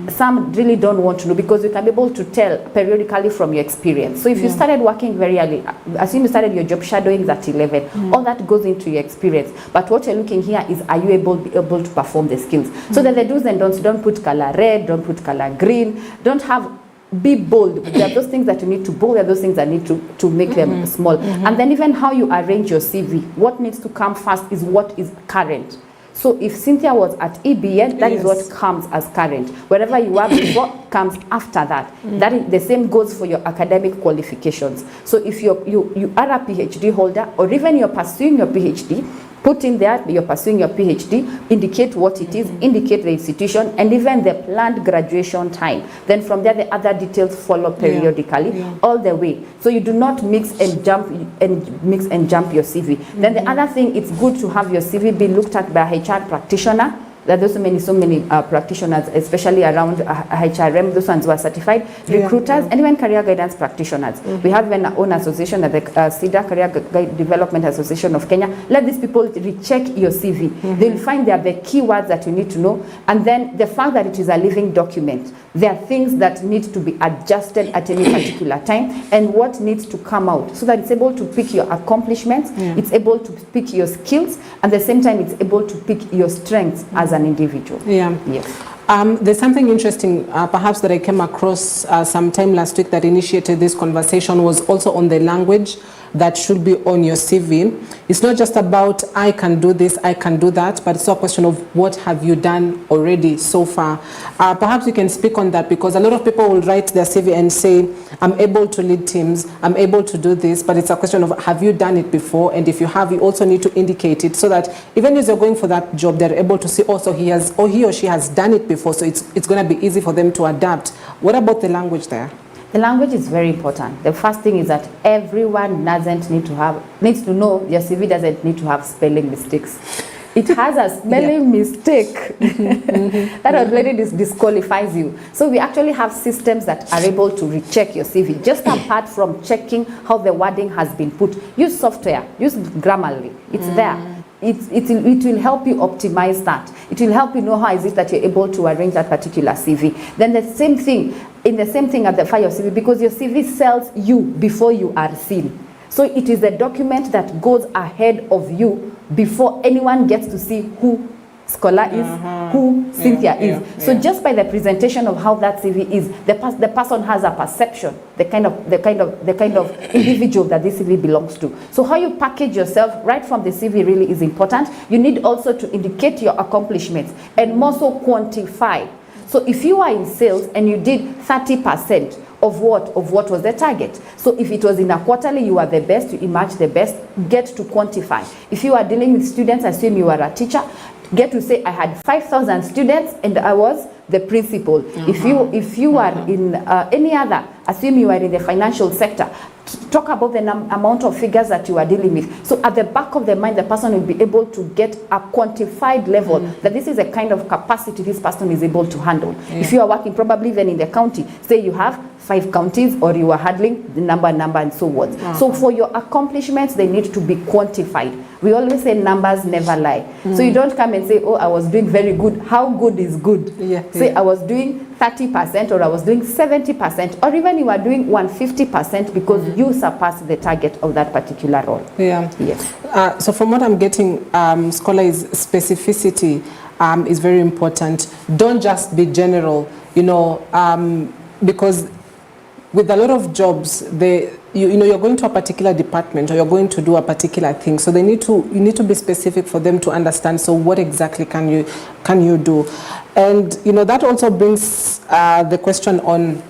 Some really don't want to know because you can be able to tell periodically from your experience. So if you started working very early, assume you started your job shadowing at 11, all that goes into your experience. But what you're looking here is, are you able to perform the skills? So that the do's and don'ts, don't put color red, don't put color green, be bold. There are those things that you need to bold, there are those things that need to make them small. And then even how you arrange your CV, what needs to come first is what is current. So if Cynthia was at EBN, that is what comes as current. Wherever you are before comes after that. That is, the same goes for your academic qualifications. So if you are a PhD holder or even you're pursuing your PhD, Put in there, you're pursuing your PhD, indicate what it is, indicate the institution, and even the planned graduation time. Then from there, the other details follow periodically, all the way. So you do not mix and jump your CV. Then the other thing, it's good to have your CV be looked at by a HR practitioner. There are so many practitioners, especially around HRM, those ones who are certified, recruiters, and even career guidance practitioners. We have even our own association, the CEDA, Career Development Association of Kenya. Let these people recheck your CV. They will find there the keywords that you need to know, and then the fact that it is a living document. There are things that need to be adjusted at any particular time, and what needs to come out, so that it's able to pick your accomplishments, it's able to pick your skills, and at the same time, it's able to pick your strengths as an individual. Yes. There's something interesting, perhaps, that I came across sometime last week that initiated this conversation, was also on the language that should be on your CV. It's not just about I can do this, I can do that, but it's a question of what have you done already so far. Perhaps you can speak on that, because a lot of people will write their CV and say, I'm able to lead teams, I'm able to do this, but it's a question of have you done it before? And if you have, you also need to indicate it, so that even as you're going for that job, they're able to see also he or she has done it before, so it's going to be easy for them to adapt. What about the language there? The language is very important. The first thing is that everyone needs to know your CV doesn't need to have spelling mistakes. It has a spelling mistake that already disqualifies you. So we actually have systems that are able to recheck your CV, just apart from checking how the wording has been put. Use software, use Grammarly, it's there. It will help you optimize that. It will help you know how is it that you're able to arrange that particular CV. Then the same thing at the file your CV, because your CV sells you before you are seen. So it is a document that goes ahead of you before anyone gets to see who Scholar is, who Cynthia is. So just by the presentation of how that CV is, the person has a perception, the kind of individual that this CV belongs to. So how you package yourself right from the CV really is important. You need also to indicate your accomplishments and more so quantify. So if you are in sales and you did 30% of what was the target. So if it was in a quarterly, you are the best, you emerge the best, get to quantify. If you are dealing with students, assume you are a teacher, get to say I had 5,000 students and I was the principal. If you are in any other, assume you are in the financial sector, talk about the amount of figures that you are dealing with. So at the back of the mind, the person will be able to get a quantified level that this is a kind of capacity this person is able to handle. If you are working probably even in the county, say you have 5 counties, or you are handling the number and so on. So for your accomplishments, they need to be quantified. We always say numbers never lie. So you don't come and say, oh, I was doing very good. How good is good? Say I was doing 30% or I was doing 70%, or even you are doing 150% because you surpassed the target of that particular role. Yes. So from what I'm getting, Scholar, is specificity is very important. Don't just be general, because with a lot of jobs, you're going to a particular department or you're going to do a particular thing. So you need to be specific for them to understand. So what exactly can you do? And that also brings the question on,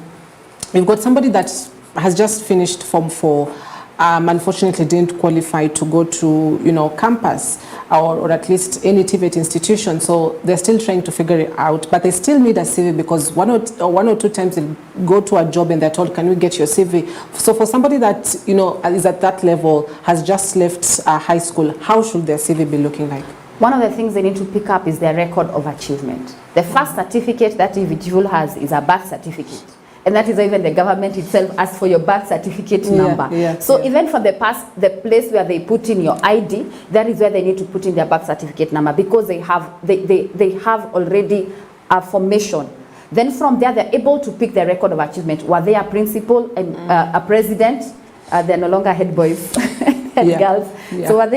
you've got somebody that has just finished Form 4, unfortunately didn't qualify to go to campus or at least any TVET institution. So they're still trying to figure it out, but they still need a CV, because one or two times they'll go to a job and they're told, can we get your CV? So for somebody that is at that level, has just left high school, how should their CV be looking like? One of the things they need to pick up is their record of achievement. The first certificate that individual has is a birth certificate. And that is even the government itself asks for your birth certificate number. Even for the place where they put in your ID, that is where they need to put in their birth certificate number, because they have already a formation. Then from there, they're able to pick their record of achievement. Were they a principal and a president? They're no longer head boys. Girls. So were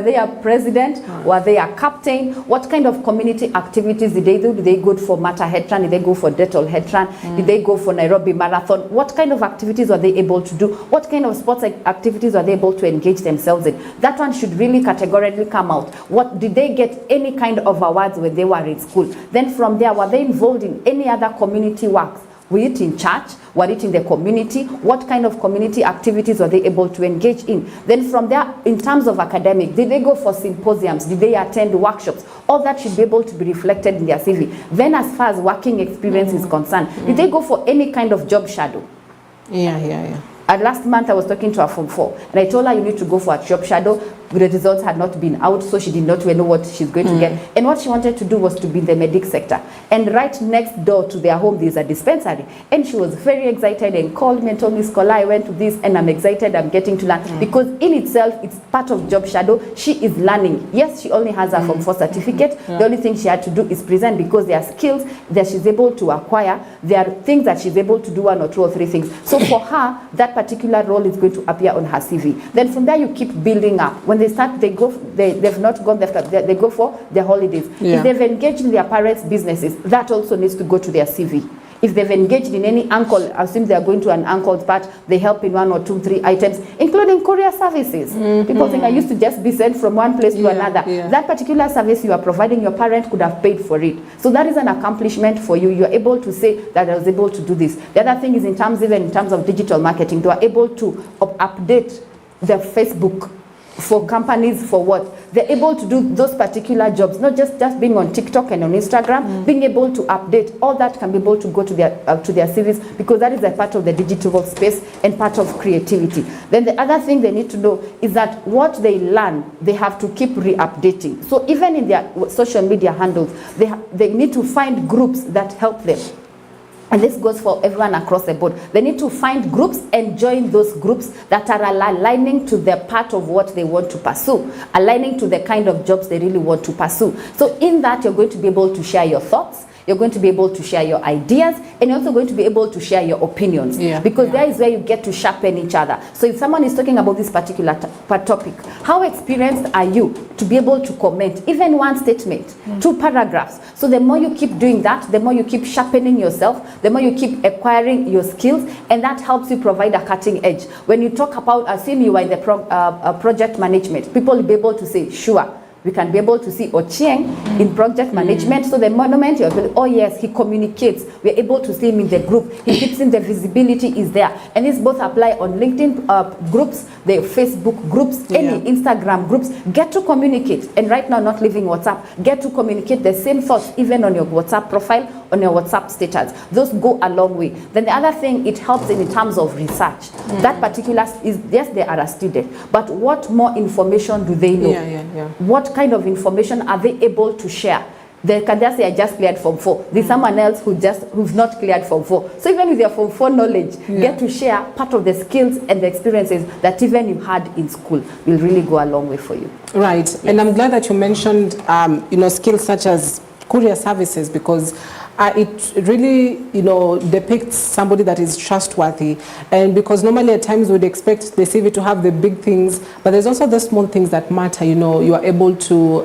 they a president? Were they a captain? What kind of community activities did they do? Did they go for Mata Head Run? Did they go for Detol Head Run? Did they go for Nairobi Marathon? What kind of activities were they able to do? What kind of sports activities were they able to engage themselves in? That one should really categorically come out. What did they get any kind of awards when they were in school? Then from there, were they involved in any other community works? Were it in church? Were it in the community? What kind of community activities were they able to engage in? Then from there, in terms of academic, did they go for symposiums? Did they attend workshops? All that should be able to be reflected in their CV. Then as far as working experience is concerned, did they go for any kind of job shadow? Yeah. Last month I was talking to her Form 4 and I told her you need to go for a job shadow. The results had not been out, so she did not know what she's going to get. And what she wanted to do was to be in the medic sector. And right next door to their home, there's a dispensary. And she was very excited and called me and told me, Scholar, I went to this and I'm excited, I'm getting to learn. Because in itself, it's part of job shadow. She is learning. Yes, she only has a Form 4 certificate. The only thing she had to do is present, because there are skills that she's able to acquire. There are things that she's able to do, 1 or 2 or 3 things. So for her, that particular role is going to appear on her CV. Then from there, you keep building up. When they start, they've not gone, they go for their holidays. If they've engaged in their parents' businesses, that also needs to go to their CV. If they've engaged in any uncle, I assume they are going to an uncle's part, they help in 1 or 2, 3 items, including courier services. People think I used to just be sent from one place to another. That particular service you are providing, your parent could have paid for it. So that is an accomplishment for you. You're able to say that I was able to do this. The other thing is even in terms of digital marketing, they are able to update their Facebook for companies. For what? They're able to do those particular jobs, not just being on TikTok and on Instagram, being able to update. All that can be able to go to their CVs, because that is a part of the digital space and part of creativity. Then the other thing they need to know is that what they learn, they have to keep re-updating. So even in their social media handles, they need to find groups that help them. And this goes for everyone across the board. They need to find groups and join those groups that are aligning to the part of what they want to pursue, aligning to the kind of jobs they really want to pursue. So in that, you're going to be able to share your thoughts, you're going to be able to share your ideas, and you're also going to be able to share your opinions. Because there is where you get to sharpen each other. So if someone is talking about this particular topic, how experienced are you to be able to comment, even one statement, 2 paragraphs? So the more you keep doing that, the more you keep sharpening yourself, the more you keep acquiring your skills, and that helps you provide a cutting edge. When you talk about, assume you are in the project management, people will be able to say, sure, we can be able to see Ochieng in project management. So the moment you're able, oh yes, he communicates. We're able to see him in the group. He keeps in the visibility is there. And this both apply on LinkedIn groups, the Facebook groups, any Instagram groups. Get to communicate. And right now, not leaving WhatsApp, get to communicate the same thoughts even on your WhatsApp profile, on your WhatsApp status. Those go a long way. Then the other thing, it helps in terms of research. That particular is, yes, they are a student, but what more information do they know? What kind of information are they able to share? They can just say, I just cleared Form 4. There's someone else who's not cleared Form 4. So even with your Form 4 knowledge, get to share part of the skills and the experiences that even you had in school will really go a long way for you. Right. Yes. And I'm glad that you mentioned, skills such as courier services, because it really, depicts somebody that is trustworthy. And because normally at times we'd expect the CV to have the big things, but there's also the small things that matter. You are able to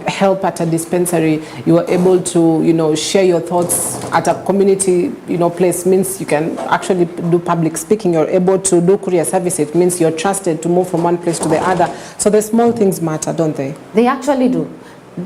help at a dispensary. You are able to, share your thoughts at a community, place. Means you can actually do public speaking. You're able to do courier service. It means you're trusted to move from one place to the other. So the small things matter, don't they? They actually do.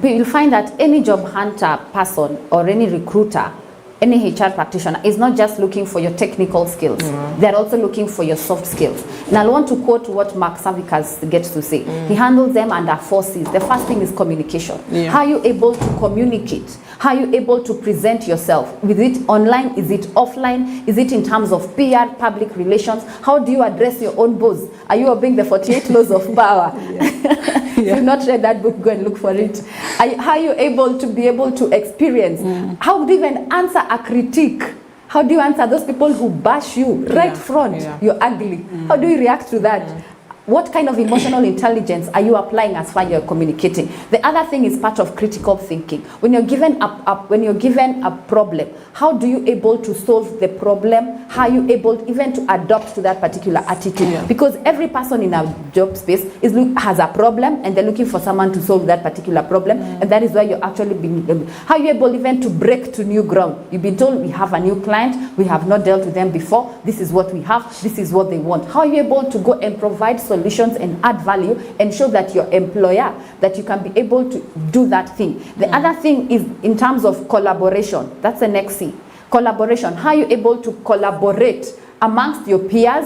You'll find that any job hunter person or any recruiter, any HR practitioner is not just looking for your technical skills. They're also looking for your soft skills. And I want to quote what Mark Savikas gets to say. He handles them under 4 C's. The first thing is communication. How are you able to communicate? How are you able to present yourself? Is it online? Is it offline? Is it in terms of PR, public relations? How do you address your own boss? Are you obeying the 48 laws of power? If you've not read that book, go and look for it. How are you able to experience? How do you even answer a critique? How do you answer those people who bash you right front? You're ugly. How do you react to that? What kind of emotional intelligence are you applying as far as you're communicating? The other thing is part of critical thinking. When you're given a problem, how do you able to solve the problem? How are you able even to adapt to that particular attitude? Because every person in our job space has a problem, and they're looking for someone to solve that particular problem. And that is why you're actually being how are you able even to break to new ground? You've been told we have a new client, we have not dealt with them before, this is what we have, this is what they want. How are you able to go and provide solutions and add value and show that your employer that you can be able to do that thing? The other thing is in terms of collaboration. That's the next C. Collaboration, how are you able to collaborate amongst your peers,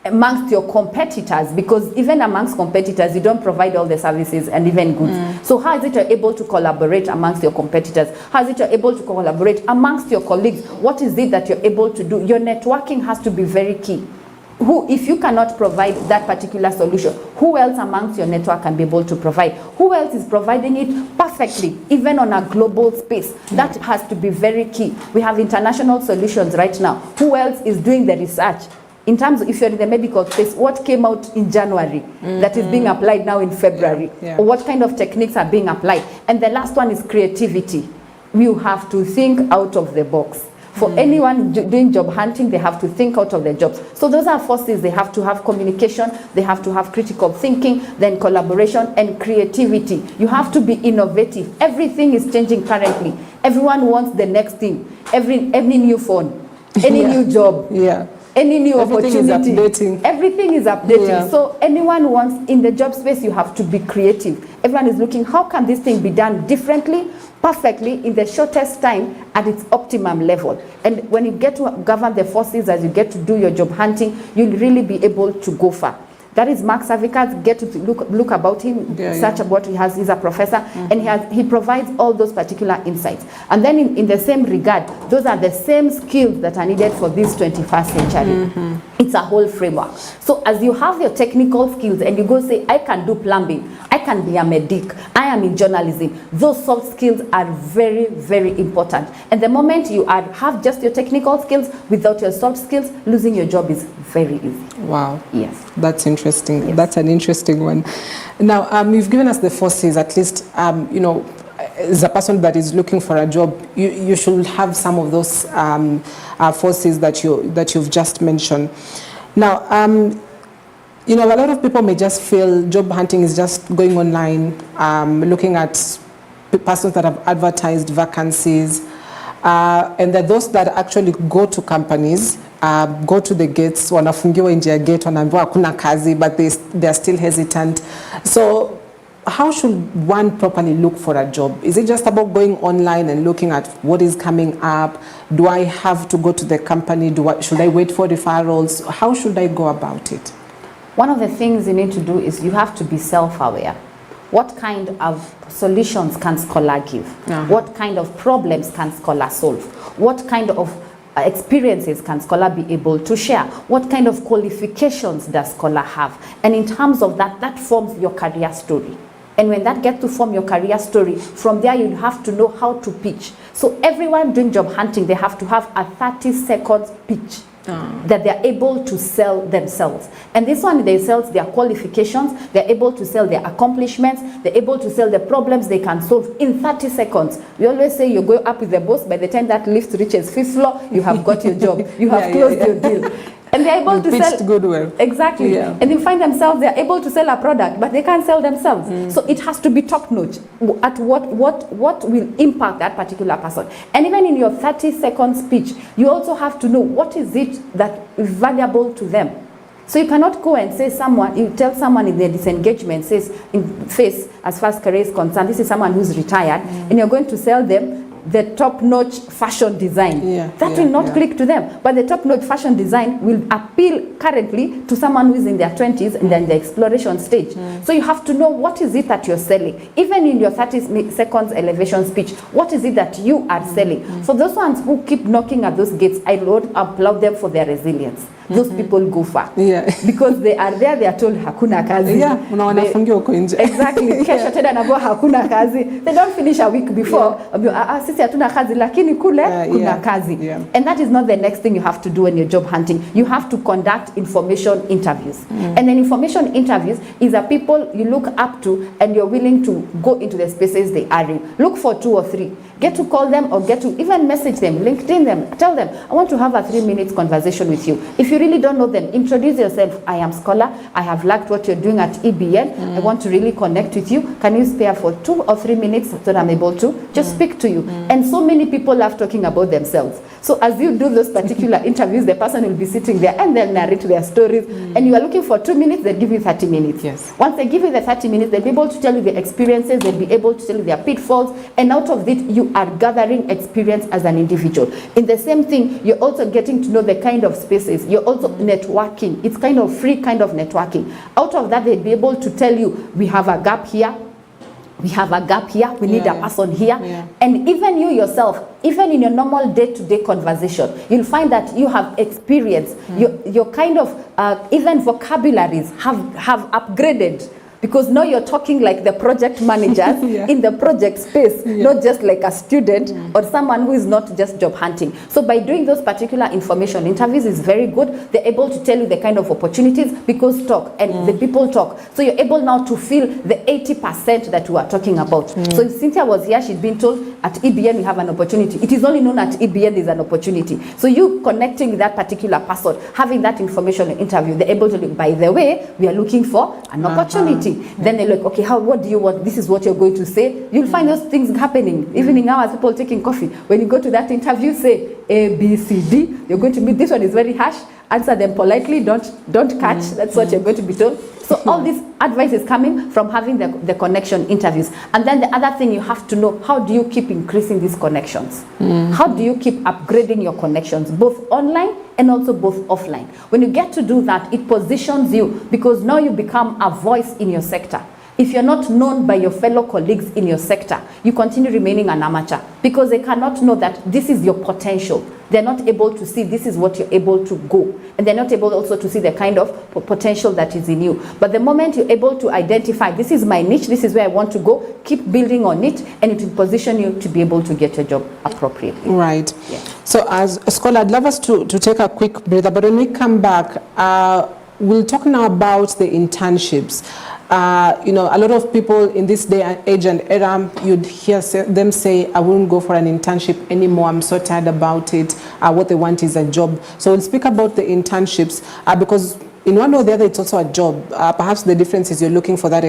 amongst your competitors, because even amongst competitors, you don't provide all the services and even goods. So how is it you're able to collaborate amongst your competitors? How is it you're able to collaborate amongst your colleagues? What is it that you're able to do? Your networking has to be very key. If you cannot provide that particular solution, who else amongst your network can be able to provide? Who else is providing it perfectly, even on a global space? That has to be very key. We have international solutions right now. Who else is doing the research? In terms of, if you're in the medical space, what came out in January that is being applied now in February? Or what kind of techniques are being applied? And the last one is creativity. You have to think out of the box. For anyone doing job hunting, they have to think out of their jobs. So those are forces. They have to have communication, they have to have critical thinking, then collaboration and creativity. You have to be innovative. Everything is changing currently. Everyone wants the next thing. Every new phone, any new job. Any new opportunity. Everything is updating. So anyone who wants in the job space, you have to be creative. Everyone is looking, how can this thing be done differently, perfectly, in the shortest time, at its optimum level? And when you get to govern the forces as you get to do your job hunting, you'll really be able to go far. That is Mark Savikat. Get to look about him, search about he has. He's a professor, and he provides all those particular insights. And then in the same regard, those are the same skills that are needed for this 21st century. It's a whole framework. So as you have your technical skills and you go say, I can do plumbing, I can be a medic, I am in journalism, those soft skills are very, very important. And the moment you have just your technical skills without your soft skills, losing your job is very easy. Wow. Yes. That's interesting. Yes. That's an interesting one. Now, you've given us the forces, at least, you know, as a person that is looking for a job, you should have some of those forces that you've just mentioned. Now, you know, a lot of people may just feel job hunting is just going online, looking at persons that have advertised vacancies, and there are those that actually go to companies, go to the gates, wanafungiwa nje ya gate, wanaambiwa hakuna kazi, but they are still hesitant. So how should one properly look for a job? Is it just about going online and looking at what is coming up? Do I have to go to the company? Should I wait for referrals? How should I go about it? One of the things you need to do is you have to be self-aware. What kind of solutions can Scholar give? What kind of problems can Scholar solve? What kind of experiences can Scholar be able to share? What kind of qualifications does Scholar have? And in terms of that, that forms your career story. And when that gets to form your career story, from there you have to know how to pitch. So everyone doing job hunting, they have to have a 30-second pitch that they're able to sell themselves. And this one, they sell their qualifications, they're able to sell their accomplishments, they're able to sell the problems they can solve in 30 seconds. We always say you go up with the boss, by the time that lift reaches 5th floor, you have got your job, you have closed your deal. And they're able to sell goodwill. Exactly. And they find themselves, they're able to sell a product, but they can't sell themselves. So it has to be top notch at what will impact that particular person. And even in your 30-second speech, you also have to know what is it that is valuable to them. So you cannot go and say you tell someone in their disengagement, says in face, as far as career is concerned, this is someone who's retired, and you're going to sell them the top-notch fashion design. That will not click to them. But the top-notch fashion design will appeal currently to someone who is in their 20s and then the exploration stage. So you have to know what is it that you're selling. Even in your 30 seconds elevation speech, what is it that you are selling? For those ones who keep knocking at those gates, I would applaud them for their resilience. Those people go far. Because they are there, they are told hakuna kazi. Exactly. Kesho tena nabo hakuna kazi. They don't finish a week before. Sisi hatuna kazi lakini kule kuna kazi. And that is not the next thing you have to do when you're job hunting. You have to conduct information interviews. And then information interviews is a people you look up to and you're willing to go into the spaces they are in. Look for 2 or 3. Get to call them or get to even message them, LinkedIn them, tell them, I want to have a 3-minute conversation with you. If you really don't know them, introduce yourself. I am Scholar. I have liked what you're doing at EBN. I want to really connect with you. Can you spare for 2 or 3 minutes so that I'm able to just speak to you? And so many people love talking about themselves. So as you do those particular interviews, the person will be sitting there and they'll narrate their stories. And you are looking for 2 minutes, they'll give you 30 minutes. Once they give you the 30 minutes, they'll be able to tell you the experiences, they'll be able to tell you their pitfalls. And out of it, you you are gathering experience as an individual. In the same thing, you're also getting to know the kind of spaces. You're also networking. It's kind of free kind of networking. Out of that, they'd be able to tell you, we have a gap here. We have a gap here, we need a person here. And even you yourself, even in your normal day-to-day conversation, you'll find that you have experience. Your kind of, even vocabularies have upgraded. Because now you're talking like the project managers in the project space, not just like a student or someone who is not just job hunting. So by doing those particular information interviews is very good. They're able to tell you the kind of opportunities because talk and the people talk. So you're able now to feel the 80% that we are talking about. So if Cynthia was here, she'd been told at EBN we have an opportunity. It is only known at EBN there's an opportunity. So you connecting with that particular person, having that information interview, they're able to look, by the way, we are looking for an opportunity. Then they're like, okay, what do you want? This is what you're going to say. You'll find those things happening. Evening hours, people taking coffee. When you go to that interview, say A, B, C, D. You're going to be, this one is very harsh. Answer them politely. Don't catch. That's what you're going to be told. So all this advice is coming from having the connection interviews. And then the other thing you have to know, how do you keep increasing these connections? How do you keep upgrading your connections, both online and also both offline? When you get to do that, it positions you because now you become a voice in your sector. If you're not known by your fellow colleagues in your sector, you continue remaining an amateur because they cannot know that this is your potential. They're not able to see this is what you're able to go. And they're not able also to see the kind of potential that is in you. But the moment you're able to identify, this is my niche, this is where I want to go, keep building on it, and it will position you to be able to get your job appropriately. Right. Yeah. So as a scholar, I'd love us to take a quick breather, but when we come back, we'll talk now about the internships. You know, a lot of people in this day, age and era, you'd hear them say, I won't go for an internship anymore. I'm so tired about it. What they want is a job. So we'll speak about the internships because in one or the other, it's also a job. Perhaps the difference is you're looking for that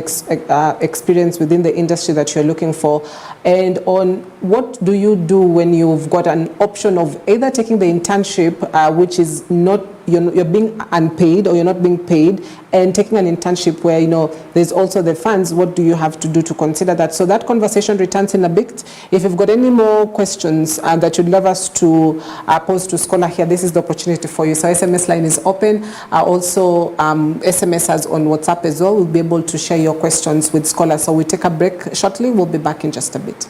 experience within the industry that you're looking for. And on what do you do when you've got an option of either taking the internship, which is not, you're being unpaid or you're not being paid, and taking an internship where, you know, there's also the funds. What do you have to do to consider that? So that conversation returns in a bit. If you've got any more questions that you'd love us to pose to Scholar here, this is the opportunity for you. So SMS line is open. Also, SMSers on WhatsApp as well will be able to share your questions with Scholar. So we take a break shortly. We'll be back in just a bit.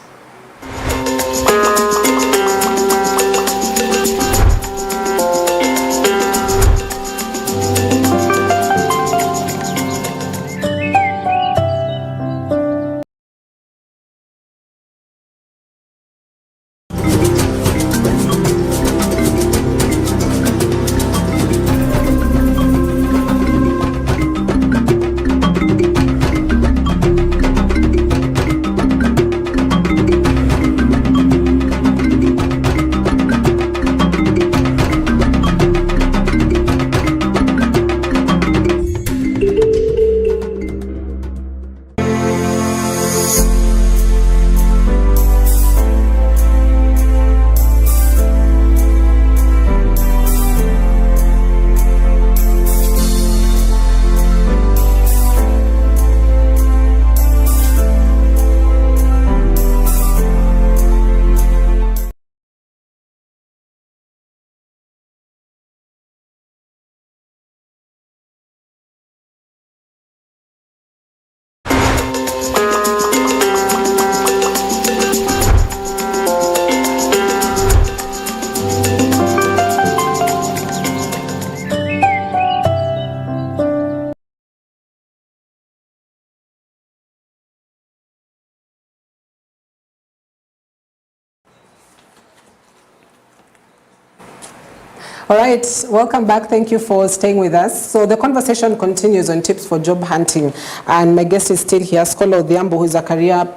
All right, welcome back. Thank you for staying with us. So the conversation continues on tips for job hunting. And my guest is still here, Scholar Odhiambo, who is a career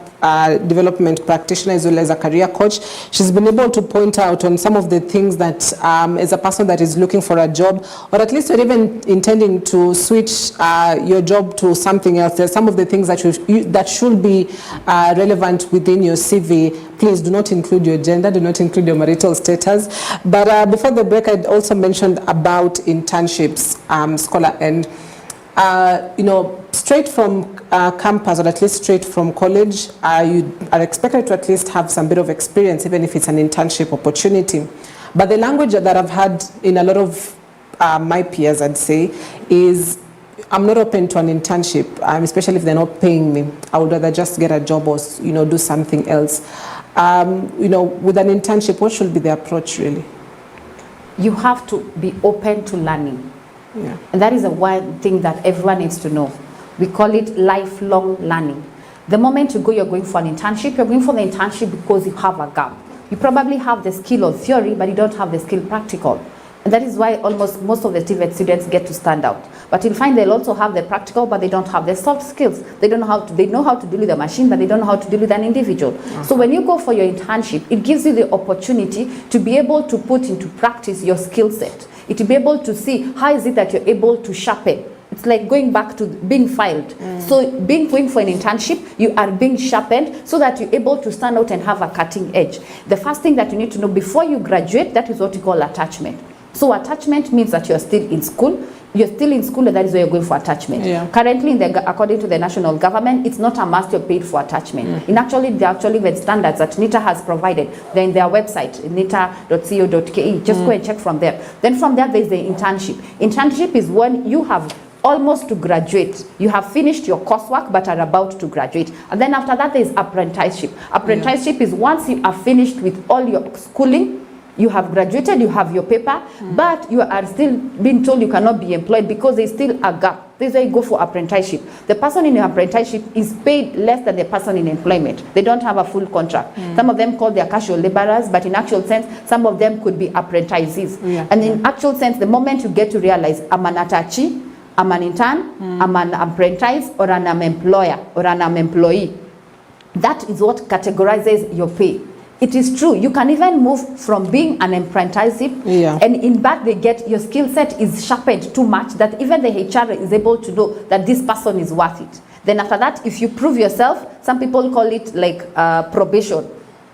development practitioner as well as a career coach. She's been able to point out on some of the things that as a person that is looking for a job, or at least you're even intending to switch your job to something else. There's some of the things that that should be relevant within your CV. Please do not include your gender, do not include your marital status. But before the break, I'd also mentioned about internships, Scholar, and straight from campus, or at least straight from college, you are expected to at least have some bit of experience, even if it's an internship opportunity. But the language that I've had in a lot of my peers, I'd say, is I'm not open to an internship, especially if they're not paying me. I would rather just get a job or do something else. With an internship, what should be the approach really? You have to be open to learning. Yeah. And that is the one thing that everyone needs to know. We call it lifelong learning. The moment you go, you're going for an internship, you're going for the internship because you have a gap. You probably have the skill of theory, but you don't have the skill practical. And that is why almost most of the TVET students get to stand out. But you'll find they'll also have the practical, but they don't have the soft skills. They know how to deal with a machine, but they don't know how to deal with an individual. So when you go for your internship, it gives you the opportunity to be able to put into practice your skill set. It will be able to see how is it that you're able to sharpen. It's like going back to being filed. So going for an internship, you are being sharpened so that you're able to stand out and have a cutting edge. The first thing that you need to know before you graduate, that is what we call attachment. So attachment means that you're still in school. You're still in school, and that is where you're going for attachment. Yeah. Currently, according to the national government, it's not a must you're paid for attachment. In actually, there are actually with standards that NITA has provided. They're in their website, nita.co.ke. Just go and check from there. Then from there, there's the internship. Internship is when you have almost to graduate. You have finished your coursework but are about to graduate. And then after that, there's apprenticeship. Apprenticeship is once you are finished with all your schooling, you have graduated, you have your paper, but you are still being told you cannot be employed because there's still a gap. This is why you go for apprenticeship. The person in apprenticeship is paid less than the person in employment. They don't have a full contract. Some of them call their casual laborers, but in actual sense, some of them could be apprentices. And in actual sense, the moment you get to realize, I'm an attaché, I'm an intern, I'm an apprentice, or an employer, or an employee. That is what categorizes your pay. It is true. You can even move from being an apprentice, and in back they get your skill set is sharpened too much that even the HR is able to know that this person is worth it. Then after that, if you prove yourself, some people call it like probation.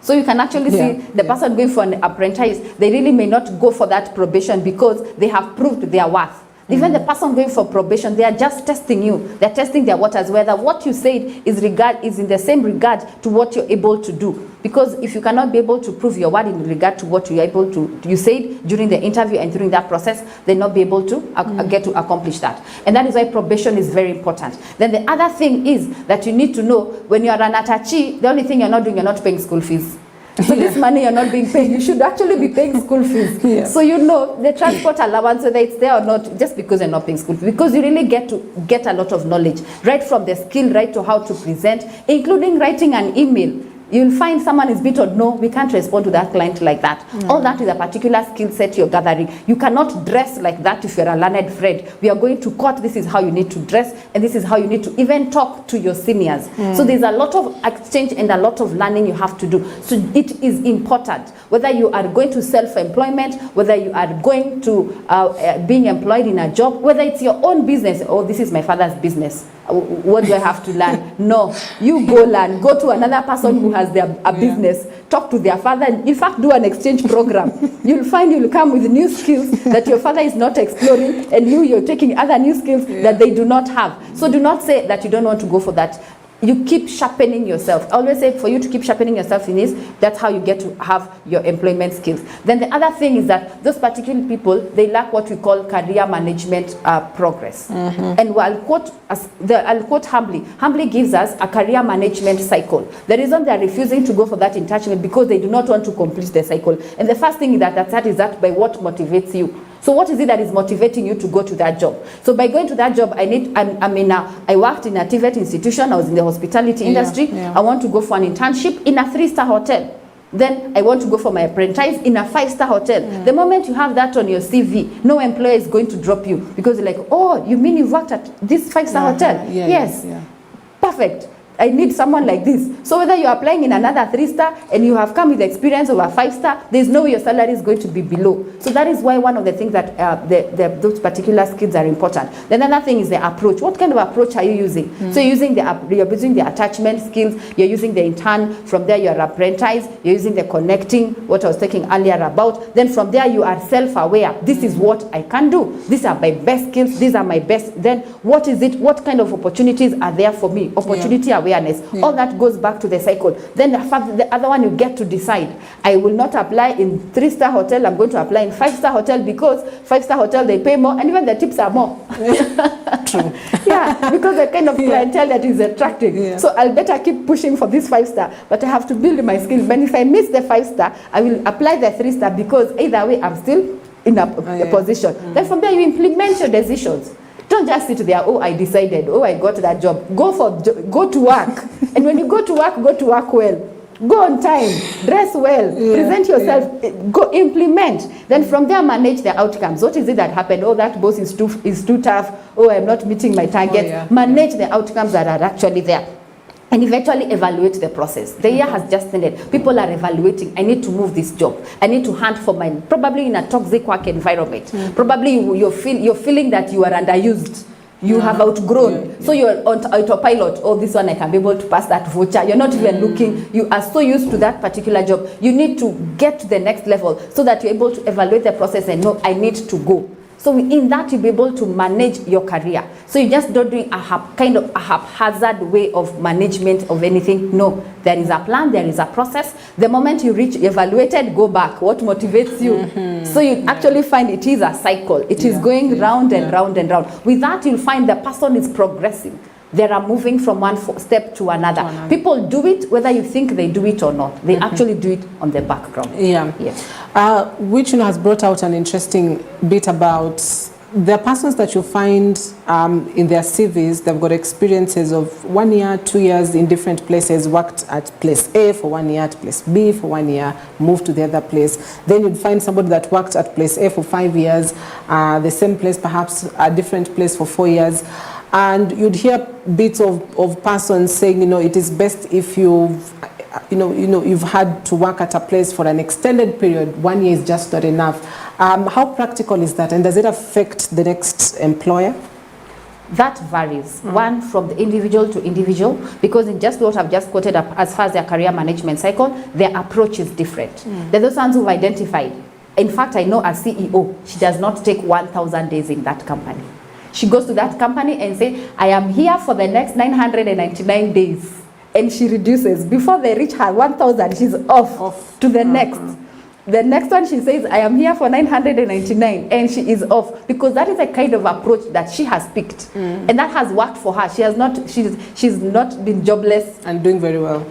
So you can actually see the person going for an apprentice, they really may not go for that probation because they have proved their worth. Even the person going for probation, they are just testing you. They're testing their waters, whether what you said is in the same regard to what you're able to do. Because if you cannot be able to prove your word in regard to what you're able to, you said during the interview and during that process, they'll not be able to get to accomplish that. And that is why probation is very important. Then the other thing is that you need to know when you're an attaché, the only thing you're not doing, you're not paying school fees. So this money you're not being paid, you should actually be paying school fees. So you know the transport allowance, whether it's there or not, just because you're not paying school fees. Because you really get to get a lot of knowledge, right from the skill, right to how to present, including writing an email. You'll find someone is bit on, no, we can't respond to that client like that. All that is a particular skill set you're gathering. You cannot dress like that if you're a learned Fred. We are going to court, this is how you need to dress, and this is how you need to even talk to your seniors. So there's a lot of exchange and a lot of learning you have to do. So it is important, whether you are going to self-employment, whether you are going to being employed in a job, whether it's your own business, oh, this is my father's business. What do I have to learn? No, you go learn. Go to another person who has a business. Talk to their father. In fact, do an exchange program. You'll find you'll come with new skills that your father is not exploring, and you're taking other new skills that they do not have. So do not say that you don't want to go for that. You keep sharpening yourself. I always say for you to keep sharpening yourself in this, that's how you get to have your employment skills. Then the other thing is that those particular people, they lack what we call career management progress. And I'll quote humbly. Humbly gives us a career management cycle. The reason they're refusing to go for that internship because they do not want to complete the cycle. And the first thing is that by what motivates you. So what is it that is motivating you to go to that job? So by going to that job, I worked in a TVET institution, I was in the hospitality industry, I want to go for an internship in a 3-star hotel. Then I want to go for my apprentice in a 5-star hotel. The moment you have that on your CV, no employer is going to drop you because you're like, oh, you mean you've worked at this 5-star hotel? Yes. Perfect. I need someone like this. So whether you're applying in another 3-star and you have come with the experience of a 5-star, there's no way your salary is going to be below. So that is why one of the things that those particular skills are important. Then another thing is the approach. What kind of approach are you using? So you're using the attachment skills, you're using the intern, from there you're apprentice, you're using the connecting, what I was talking earlier about. Then from there you are self-aware. This is what I can do. These are my best skills, these are my best. Then what is it? What kind of opportunities are there for me? Opportunity awareness. All that goes back to the cycle. Then the other one, you get to decide. I will not apply in 3-star hotel, I'm going to apply in 5-star hotel because 5-star hotel they pay more and even the tips are more. True. Yeah, because the kind of clientele that is attractive. So I'll better keep pushing for this 5-star, but I have to build my skills. But if I miss the 5-star, I will apply the 3-star because either way I'm still in a position. Then from there you implement your decisions. Don't just sit there, oh, I decided, oh, I got that job. Go to work. And when you go to work well. Go on time, dress well, present yourself, go implement. Then from there, manage the outcomes. What is it that happened? Oh, that boss is too tough. Oh, I'm not meeting my targets. Manage the outcomes that are actually there. And eventually evaluate the process. The year has just ended. People are evaluating. I need to move this job. I need to hunt for mine. Probably in a toxic work environment. Probably you're feeling that you are underused. You have outgrown. So you're on autopilot. Oh, this one I can be able to pass that voucher. You're not even looking. You are so used to that particular job. You need to get to the next level so that you're able to evaluate the process and know I need to go. So in that, you'll be able to manage your career. So you just don't do a kind of a haphazard way of management of anything. No, there is a plan, there is a process. The moment you reach evaluated, go back. What motivates you? So you actually find it is a cycle. It is going round and round and round. With that, you'll find the person is progressing. They are moving from one step to another. People do it whether you think they do it or not. They actually do it on the background. Yes. Which has brought out an interesting bit about the persons that you find in their CVs. They've got experiences of 1 year, 2 years in different places, worked at place A for 1 year, at place B for 1 year, moved to the other place. Then you'd find somebody that worked at place A for 5 years, the same place, perhaps a different place for 4 years. And you'd hear bits of persons saying, it is best if you've had to work at a place for an extended period. 1 year is just not enough. How practical is that? And does it affect the next employer? That varies. One, from the individual to individual, because in just what I've just quoted up, as far as their career management cycle, their approach is different. There are those ones who've identified. In fact, I know a CEO, she does not take 1,000 days in that company. She goes to that company and says, I am here for the next 999 days. And she reduces. Before they reach her 1,000, she's off to the next. The next one, she says, I am here for 999, and she is off, because that is a kind of approach that she has picked, and that has worked for her. She has not, she's not been jobless and doing very well.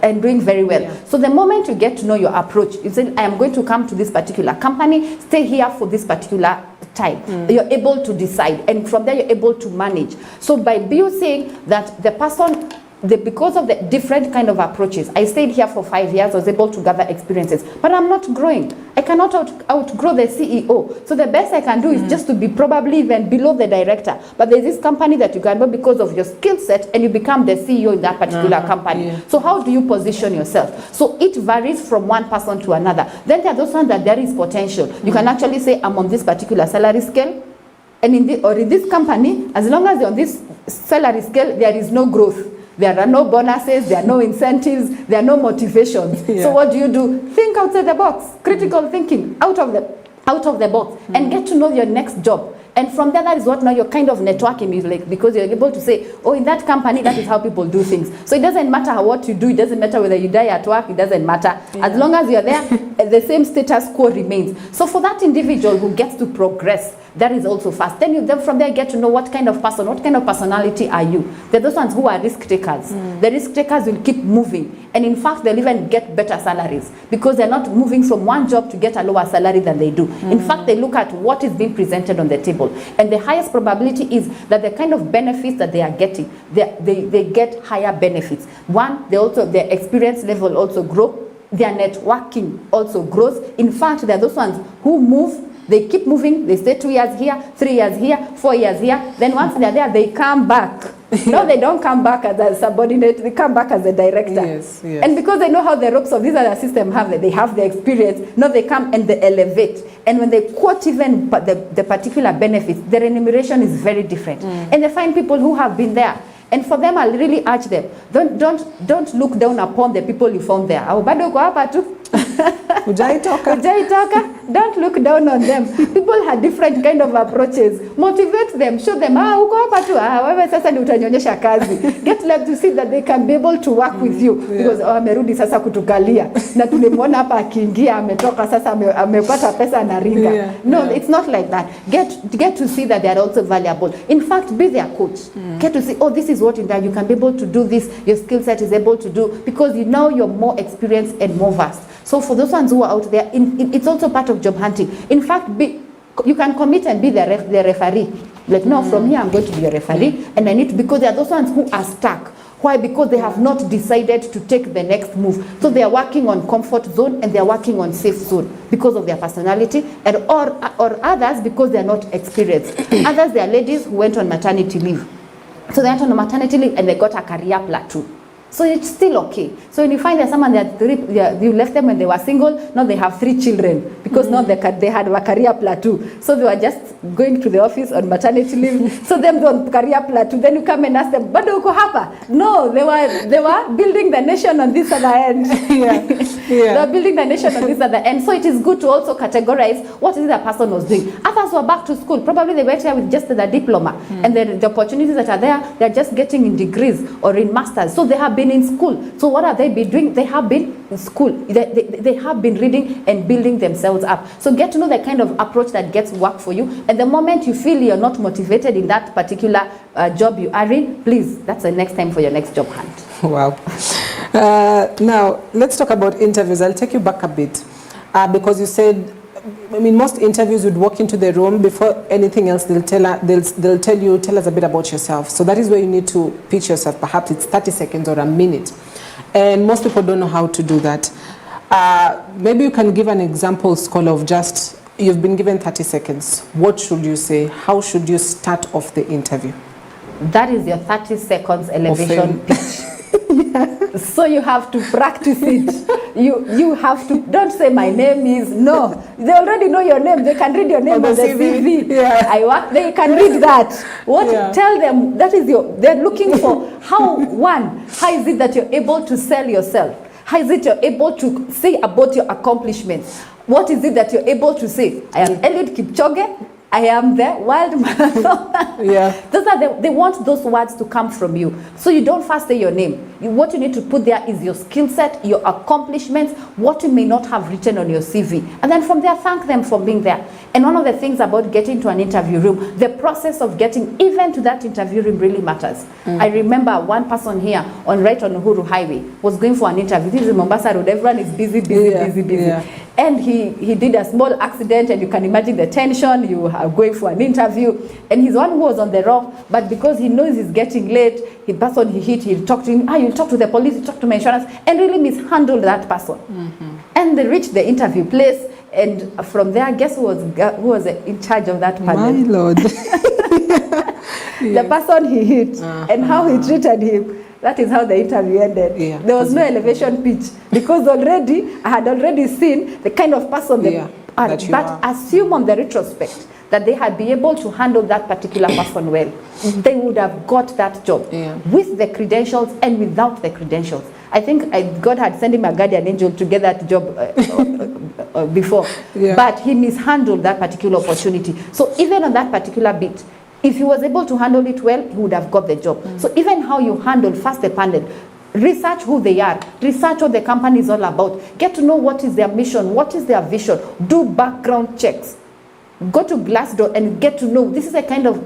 So the moment you get to know your approach, you say, I am going to come to this particular company, stay here for this particular time. You're able to decide, and from there you're able to manage. So by you saying that the person, because of the different kind of approaches, I stayed here for 5 years, I was able to gather experiences, but I'm not growing. I cannot outgrow the CEO. So the best I can do is just to be probably even below the director. But there's this company that you can go because of your skill set, and you become the CEO in that particular company. So how do you position yourself? So it varies from one person to another. Then there are those ones that there is potential. You can actually say, I'm on this particular salary scale, and in this company, as long as you're on this salary scale, there is no growth. There are no bonuses, there are no incentives, there are no motivations. So what do? Think outside the box. Critical thinking, out of the box, and get to know your next job. And from there, that is what now you're kind of networking is like, because you're able to say, oh, in that company, that is how people do things. So it doesn't matter what you do, it doesn't matter whether you die at work, it doesn't matter. As long as you're there, the same status quo remains. So for that individual who gets to progress, that is also fast. Then you from there get to know what kind of person, what kind of personality are you. They're those ones who are risk takers. The risk takers will keep moving. And in fact, they'll even get better salaries because they're not moving from one job to get a lower salary than they do. In fact, they look at what is being presented on the table. And the highest probability is that the kind of benefits that they are getting, they get higher benefits. One, their experience level also grow. Their networking also grows. In fact, there are those ones who move. They keep moving, they stay 2 years here, 3 years here, 4 years here. Then once they're there, they come back Now they don't come back as a subordinate, they come back as a director. Yes, yes. And because they know how the ropes of this other system have, they have the experience, now they come and they elevate. And when they quote even the particular benefits, the remuneration is very different. And they find people who have been there. And for them, I really urge them, don't look down upon the people you found there. Don't look down on them. People had different kind of approaches. Motivate them, show them, get them to see that they can be able to work with you. Because amerudi sasa kutukalia. Na tulimwona hapa akiingia ametoka sasa amepata pesa na ringa. No, it's not like that. Get to see that they are also valuable. In fact, be their coach. Get to see, oh, this is what in that you can be able to do this. Your skill set is able to do, because you know you're more experienced and more vast. So for those ones who are out there, it's also part of job hunting. In fact, you can commit and be the referee. Like, no, from here I'm going to be a referee, and I need to, because there are those ones who are stuck. Why? Because they have not decided to take the next move. So they are working on comfort zone and they are working on safe zone because of their personality, and or others because they are not experienced. Others, they are ladies who went on maternity leave. So they went on maternity leave and they got a career plateau. So it's still okay. So when you find that someone that you left them when they were single, now they have 3 children because now they had a career plateau. So they were just going to the office on maternity leave. So them on career plateau. Then you come and ask them, "Bado uko hapa?" No, they were building the nation on this other end. They were building the nation on this other end. So it is good to also categorize what is the person was doing. Others were back to school. Probably they went here with just the diploma, and the opportunities that are there, they're just getting in degrees or in masters. So they have been in school. So what have they been doing? They have been in school. They have been reading and building themselves up. So get to know the kind of approach that gets work for you. And the moment you feel you're not motivated in that particular job you are in, please, that's the next time for your next job hunt. Wow. Now, let's talk about interviews. I'll take you back a bit because you said, I mean, most interviews would walk into the room before anything else. They'll tell you, tell us a bit about yourself. So that is where you need to pitch yourself. Perhaps it's 30 seconds or a minute. And most people don't know how to do that. Maybe you can give an example, Scholar, of just, you've been given 30 seconds. What should you say? How should you start off the interview? That is your 30 seconds elevation pitch. So you have to practice it. You have to, don't say my name is, no. They already know your name. They can read your name on the CV. They can read that. Tell them, that is they're looking for how is it that you're able to sell yourself? How is it you're able to say about your accomplishments? What is it that you're able to say? I am Eliud Kipchoge. I am the world marathon. They want those words to come from you. So you don't first say your name. What you need to put there is your skill set, your accomplishments, what you may not have written on your CV. And then from there, thank them for being there. And one of the things about getting to an interview room, the process of getting even to that interview room really matters. I remember one person here on Uhuru Highway was going for an interview. This is in Mombasa Road. Everyone is busy. And he did a small accident, and you can imagine the tension. You are going for an interview, and he's one who was on the rock, but because he knows he's getting late, the person he hit, he'll talk to him, you'll talk to the police, you talk to my insurance, and really mishandle that person. And they reached the interview place, and from there, guess who was in charge of that panel? My Lord. The person he hit, and how he treated him. That is how the interview ended. There was no elevation pitch, because I had already seen the kind of person but assume on the retrospect that they had been able to handle that particular person well. They would have got that job with the credentials and without the credentials. I think God had sent him a guardian angel to get that job before, but he mishandled that particular opportunity. So even on that particular bit, if he was able to handle it well, he would have got the job. So even how you handle first the panel, research who they are, research what the company is all about, get to know what is their mission, what is their vision, do background checks, go to Glassdoor and get to know this is a kind of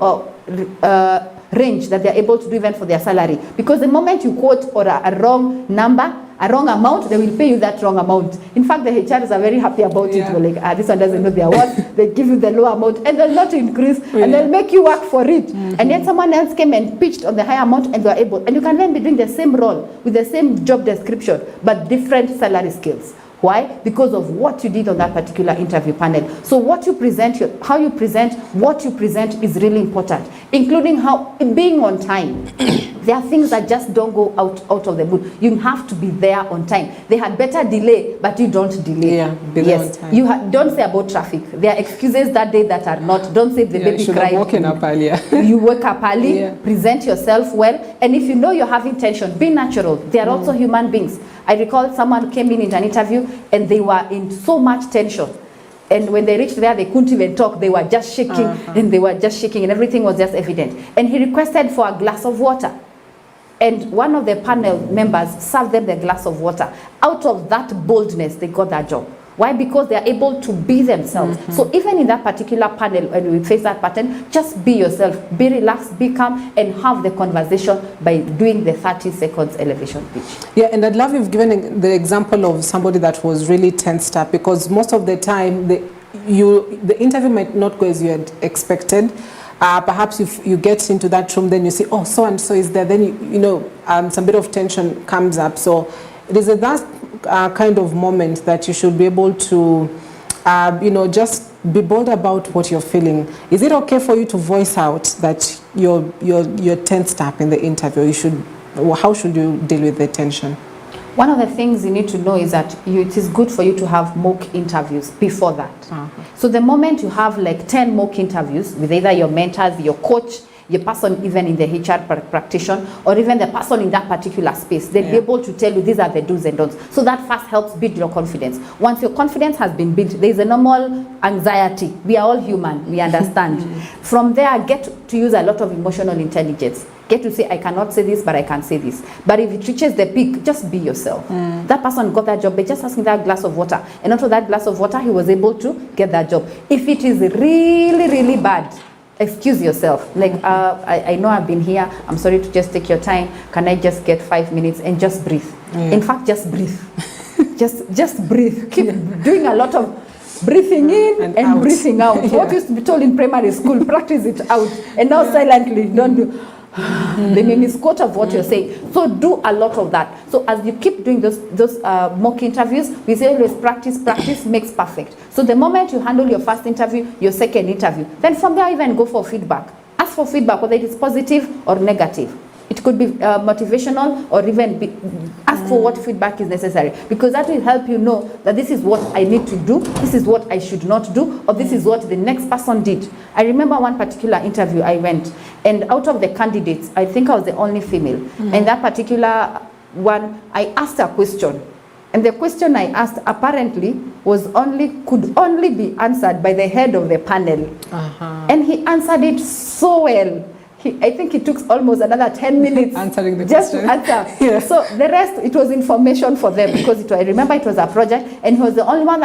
range that they're able to do even for their salary. Because the moment you quote or a wrong number, a wrong amount, they will pay you that wrong amount. In fact, the HRs are very happy about it. We're like, this one doesn't know their worth. They give you the low amount and they'll not increase and they'll make you work for it. And then someone else came and pitched on the high amount and they were able. And you can then be doing the same role with the same job description, but different salary scales. Why? Because of what you did on that particular interview panel. So what you present, how you present, what you present is really important, including how being on time. There are things that just don't go out of the blue. You have to be there on time. They had better delay, but you don't delay. Yeah, be there on time. You don't say about traffic. There are excuses that day that are not. Don't say the baby cried. You woken up earlier. You wake up early, present yourself well, and if you know you're having tension, be natural. They are also human beings. I recall someone came in an interview and they were in so much tension. And when they reached there, they couldn't even talk. They were just shaking and they were just shaking and everything was just evident. And he requested for a glass of water. And one of the panel members served them the glass of water. Out of that boldness, they got that job. Why? Because they are able to be themselves. So even in that particular panel, when we face that pattern, just be yourself, be relaxed, be calm, and have the conversation by doing the 30 seconds elevation pitch. Yeah, and I'd love you've given the example of somebody that was really tensed up, because most of the time, the interview might not go as you had expected. Perhaps if you get into that room, then you see, oh, so-and-so is there, then you know, some bit of tension comes up. So it is that kind of moment that you should be able to, you know, just be bold about what you're feeling. Is it okay for you to voice out that you're tensed up in the interview? How should you deal with the tension? One of the things you need to know is that it is good for you to have mock interviews before that. So the moment you have like 10 mock interviews with either your mentors, your coach, your person even in the HR practitioner, or even the person in that particular space, they'll be able to tell you these are the do's and don'ts. So that first helps build your confidence. Once your confidence has been built, there's a normal anxiety. We are all human, we understand. From there, get to use a lot of emotional intelligence. Get to say, I cannot say this, but I can say this. But if it reaches the peak, just be yourself. That person got that job by just asking that glass of water. And out of that glass of water, he was able to get that job. If it is really, really bad, excuse yourself. Like, I know I've been here. I'm sorry to just take your time. Can I just get 5 minutes and just breathe? In fact, just breathe. just breathe. Keep doing a lot of breathing in and breathing out. What used to be told in primary school, practice it out. And now silently, don't do. They may misquote of what you're saying. So do a lot of that. So as you keep doing those mock interviews, we say always practice makes perfect. So the moment you handle your first interview, your second interview, then from there even go for feedback. Ask for feedback, whether it is positive or negative. It could be motivational, or even ask for what feedback is necessary, because that will help you know that this is what I need to do, this is what I should not do, or this is what the next person did. I remember one particular interview I went, and out of the candidates, I think I was the only female. And that particular one, I asked a question. And the question I asked apparently could only be answered by the head of the panel. And he answered it so well. I think it took almost another 10 minutes answering the just question. To answer. So the rest, it was information for them, because I remember it was a project, and he was the only one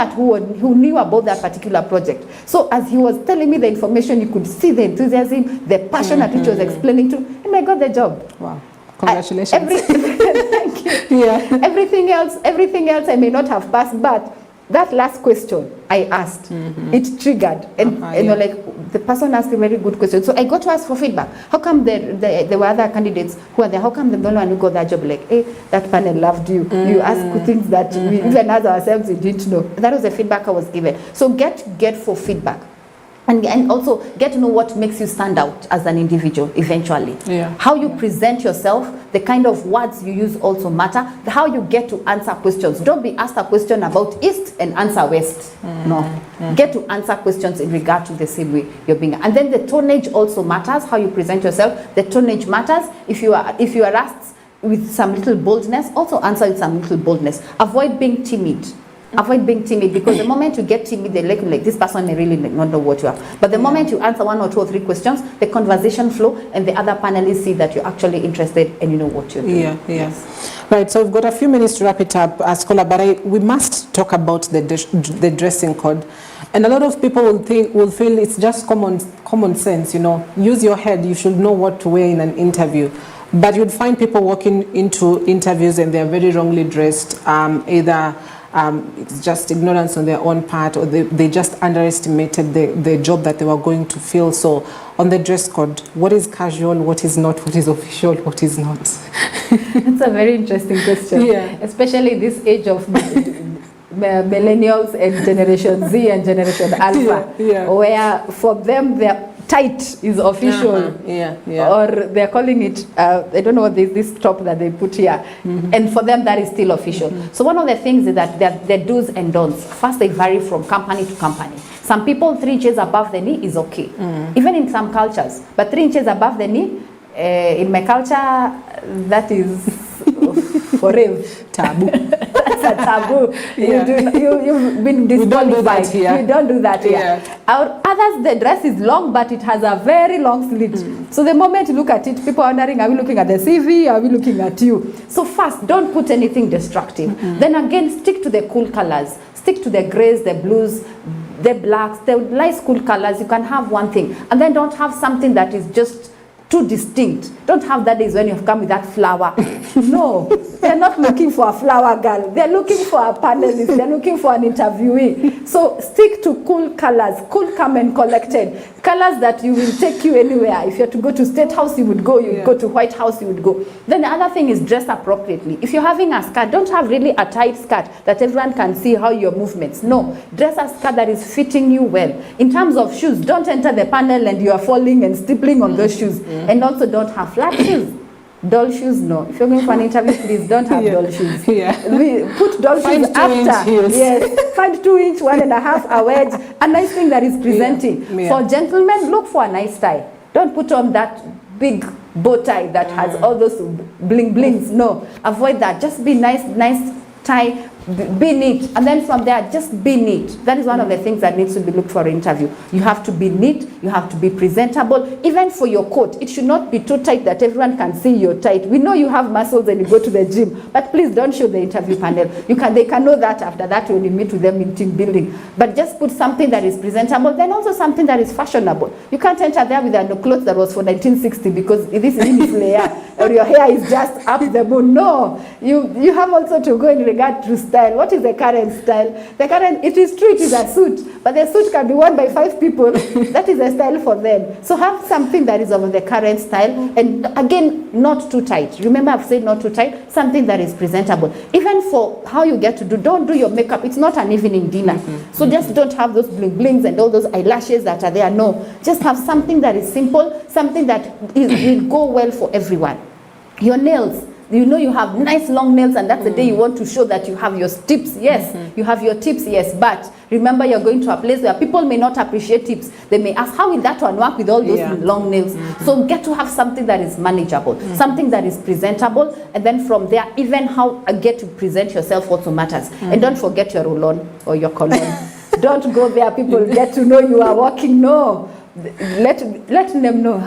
who knew about that particular project. So as he was telling me the information, you could see the enthusiasm, the passion at which he was explaining to, and I got the job. Wow. Congratulations. Thank you. Everything else I may not have passed, but that last question I asked, it triggered. And you're like, the person asked a very good question. So I got to ask for feedback. How come there were other candidates who are there? How come the only one who got that job? Like, hey, that panel loved you. You asked things that we even as ourselves we didn't know. That was the feedback I was given. So get for feedback. And also get to know what makes you stand out as an individual eventually. How you present yourself, the kind of words you use also matter. How you get to answer questions. Don't be asked a question about East and answer West. No. Get to answer questions in regard to the same way you're being. And then the tonnage also matters. How you present yourself. The tonnage matters. If you are asked with some little boldness, also answer with some little boldness. Avoid being timid. Avoid being timid, because the moment you get timid, they like this person may really not know what you are. But the moment you answer 1 or 2 or 3 questions, the conversation flow, and the other panelists see that you're actually interested and you know what you're doing. Yes. Right, so we've got a few minutes to wrap it up, Scholar, but we must talk about the dressing code. And a lot of people will feel it's just common sense, you know. Use your head, you should know what to wear in an interview. But you'd find people walking into interviews and they're very wrongly dressed, either it's just ignorance on their own part, or they just underestimated the job that they were going to fill. So on the dress code, what is casual, what is not, what is official, what is not? That's a very interesting question, especially this age of millennials and Generation Z and Generation Alpha, where for them their tight is official, or they're calling it, I don't know what this top that they put here, and for them that is still official. So one of the things is that their do's and don'ts, first they vary from company to company. Some people 3 inches above the knee is okay, even in some cultures, but 3 inches above the knee, in my culture, that is forever taboo. That's a taboo. You've been disqualified. You don't do that here. Others, the dress is long, but it has a very long slit. So the moment you look at it, people are wondering, are we looking at the CV? Are we looking at you? So first, don't put anything destructive. Then again, stick to the cool colors. Stick to the grays, the blues, the blacks, the nice cool colors. You can have one thing. And then don't have something that is just too distinct. Don't have that is when you've come with that flower. No, they're not looking for a flower girl. They're looking for a panelist. They're looking for an interviewee. So stick to cool colors, cool, calm and collected. Colors that you will take you anywhere. If you have to go to State House, you would go. You would go to White House, you would go. Then the other thing is dress appropriately. If you're having a skirt, don't have really a tight skirt that everyone can see how your movements. No, dress a skirt that is fitting you well. In terms of shoes, don't enter the panel and you are falling and stippling on those shoes. And also don't have flat shoes. Doll shoes, no. If you're going for an interview, please don't have doll shoes. Put doll shoes after. Yes, find 2-inch, 1.5, a wedge. A nice thing that is presenting. For gentlemen, look for a nice tie. Don't put on that big bow tie that has all those bling blings. No, avoid that. Just be nice tie. Be neat, and then from there just be neat. That is one of the things that needs to be looked for in interview. You have to be neat, you have to be presentable. Even for your coat, it should not be too tight that everyone can see you're tight. We know you have muscles and you go to the gym, but please don't show the interview panel. They can know that after that when you meet with them in team building. But just put something that is presentable, then also something that is fashionable. You can't enter there with a clothes that was for 1960 because this is in layer or your hair is just up the moon. No, you have also to go in regard to style. What is the current style? The current, it is true, it is a suit, but the suit can be worn by 5 people. That is a style for them. So have something that is of the current style, and again, not too tight. Remember, I've said not too tight. Something that is presentable. Even for how you get to don't do your makeup. It's not an evening dinner. So just don't have those bling blings and all those eyelashes that are there. No, just have something that is simple, something that will go well for everyone. Your nails. You know you have nice long nails, and that's the day you want to show that you have your tips. Yes, you have your tips, yes. But remember, you're going to a place where people may not appreciate tips. They may ask, how will that one work with all those long nails? So get to have something that is manageable, something that is presentable, and then from there, even how get to present yourself also matters. And don't forget your roll-on or your cologne. Don't go there, people get to know you are walking. No. Let them know,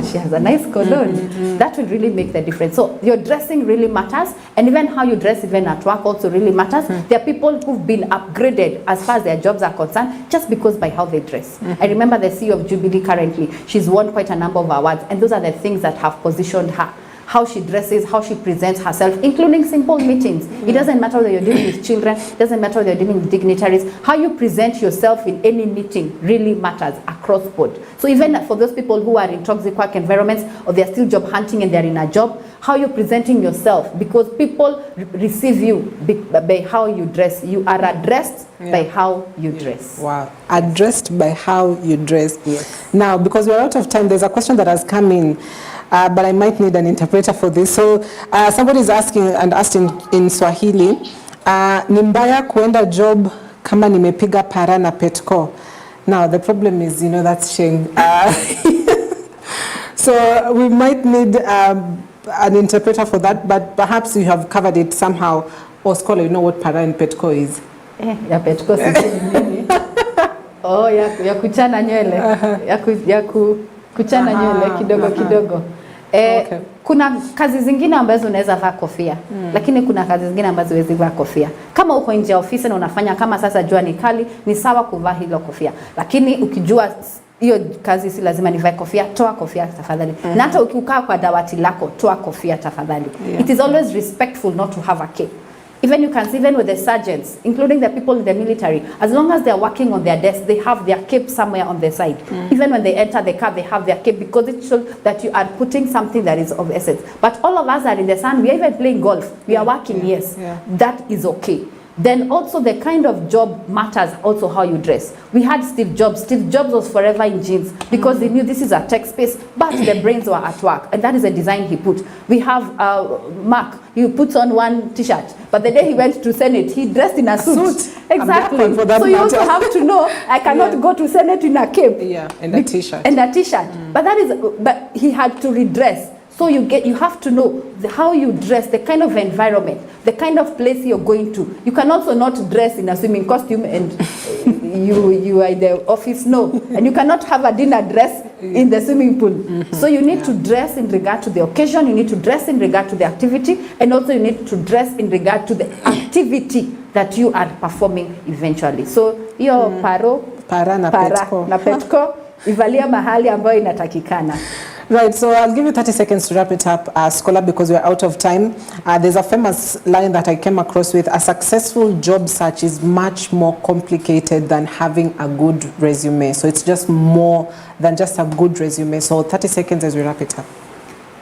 she has a nice cologne. That will really make the difference. So your dressing really matters, and even how you dress even at work also really matters. There are people who've been upgraded as far as their jobs are concerned just because by how they dress. I remember the CEO of Jubilee currently, she's won quite a number of awards, and those are the things that have positioned her. How she dresses, how she presents herself, including simple meetings. It doesn't matter whether you're dealing with children, it doesn't matter whether you're dealing with dignitaries. How you present yourself in any meeting really matters across board. So even for those people who are in toxic work environments, or they're still job hunting and they're in a job, how you're presenting yourself, because people receive you by how you dress. You are addressed by how you dress. Wow, addressed by how you dress. Yes. Now, because we're out of time, there's a question that has come in. But I might need an interpreter for this. So somebody is asking and asked in Swahili, ni mbaya kuenda job kama nimepiga para na petco. Now the problem is, that's shame. So we might need an interpreter for that, but perhaps you have covered it somehow. Or scholar, you know what para and petco is? Ya petco nini? Oh, ya kuchana nywele. Kuchana nywele kidogo. Okay. Kuna kazi zingine ambazo unaweza vaa kofia, lakini kuna kazi zingine ambazo huwezi vaa kofia. Kama uko nje ya ofisi na unafanya kama sasa jua ni kali, ni sawa kuvaa hilo kofia. Lakini ukijua hiyo kazi si lazima nivae kofia, toa kofia tafadhali. Na hata ukikaa kwa dawati lako, toa kofia tafadhali. It is always respectful not to have a cape. Even you can see, even with the sergeants, including the people in the military, as long as they are working on their desk, they have their cape somewhere on their side. Even when they enter the car, they have their cape, because it shows that you are putting something that is of essence. But all of us are in the sun. We are even playing golf. We are working, yes. That is okay. Then also the kind of job matters also how you dress. We had Steve Jobs. Steve Jobs was forever in jeans because he knew this is a tech space, but the brains were at work, and that is a design he put. We have Mark. He puts on one t-shirt, but the day he went to Senate, he dressed in a suit. Exactly. So you also have to know, I cannot go to Senate in a cape. Yeah, and a t-shirt. And a t-shirt. But he had to redress. So you have to know how you dress, the kind of environment, the kind of place you're going to. You can also not dress in a swimming costume and you are in the office, no. And you cannot have a dinner dress in the swimming pool. So you need to dress in regard to the occasion, you need to dress in regard to the activity, and also you need to dress in regard to the activity that you are performing eventually. So hiyo para na petko ivalia mahali ambayo inatakikana. Right, so I'll give you 30 seconds to wrap it up, Scholar, because we're out of time. There's a famous line that I came across with: a successful job search is much more complicated than having a good resume. So it's just more than just a good resume. So 30 seconds as we wrap it up.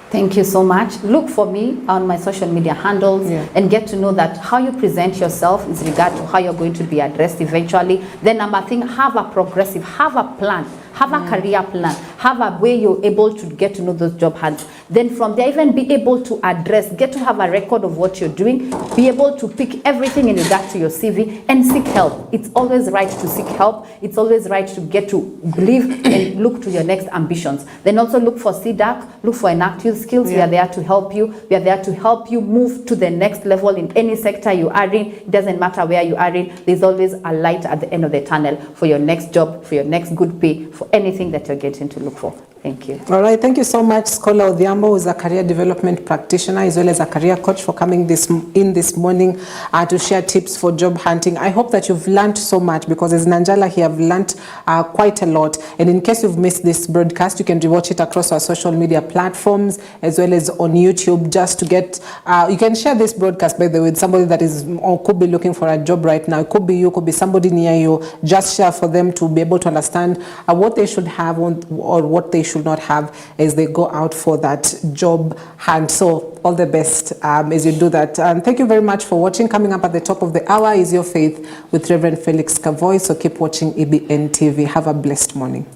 Thank you so much. Look for me on my social media handles and get to know that how you present yourself is regard to how you're going to be addressed eventually. Then number thing, have a progressive, have a plan. Have a career plan. Have a way you're able to get to know those job hunts. Then from there, even be able to address, get to have a record of what you're doing, be able to pick everything in regard to your CV and seek help. It's always right to seek help. It's always right to get to believe and look to your next ambitions. Then also look for CDAC, look for inactive skills. We are there to help you. We are there to help you move to the next level in any sector you are in. It doesn't matter where you are in. There's always a light at the end of the tunnel for your next job, for your next good pay, for anything that you're getting to look for. Thank you. All right, thank you so much, Scholar Odhiambo, who is a career development practitioner as well as a career coach, for coming in this morning to share tips for job hunting. I hope that you've learned so much, because as Nanjala here, I've learned quite a lot. And in case you've missed this broadcast, you can rewatch it across our social media platforms as well as on YouTube, just to get, you can share this broadcast, by the way, with somebody that is or could be looking for a job right now. It could be you, could be somebody near you. Just share for them to be able to understand what they should have or what they should not have as they go out for that job hunt. So all the best as you do that. Thank you very much for watching. Coming up at the top of the hour is Your Faith with Reverend Felix Kavoy. So keep watching EBN TV. Have a blessed morning.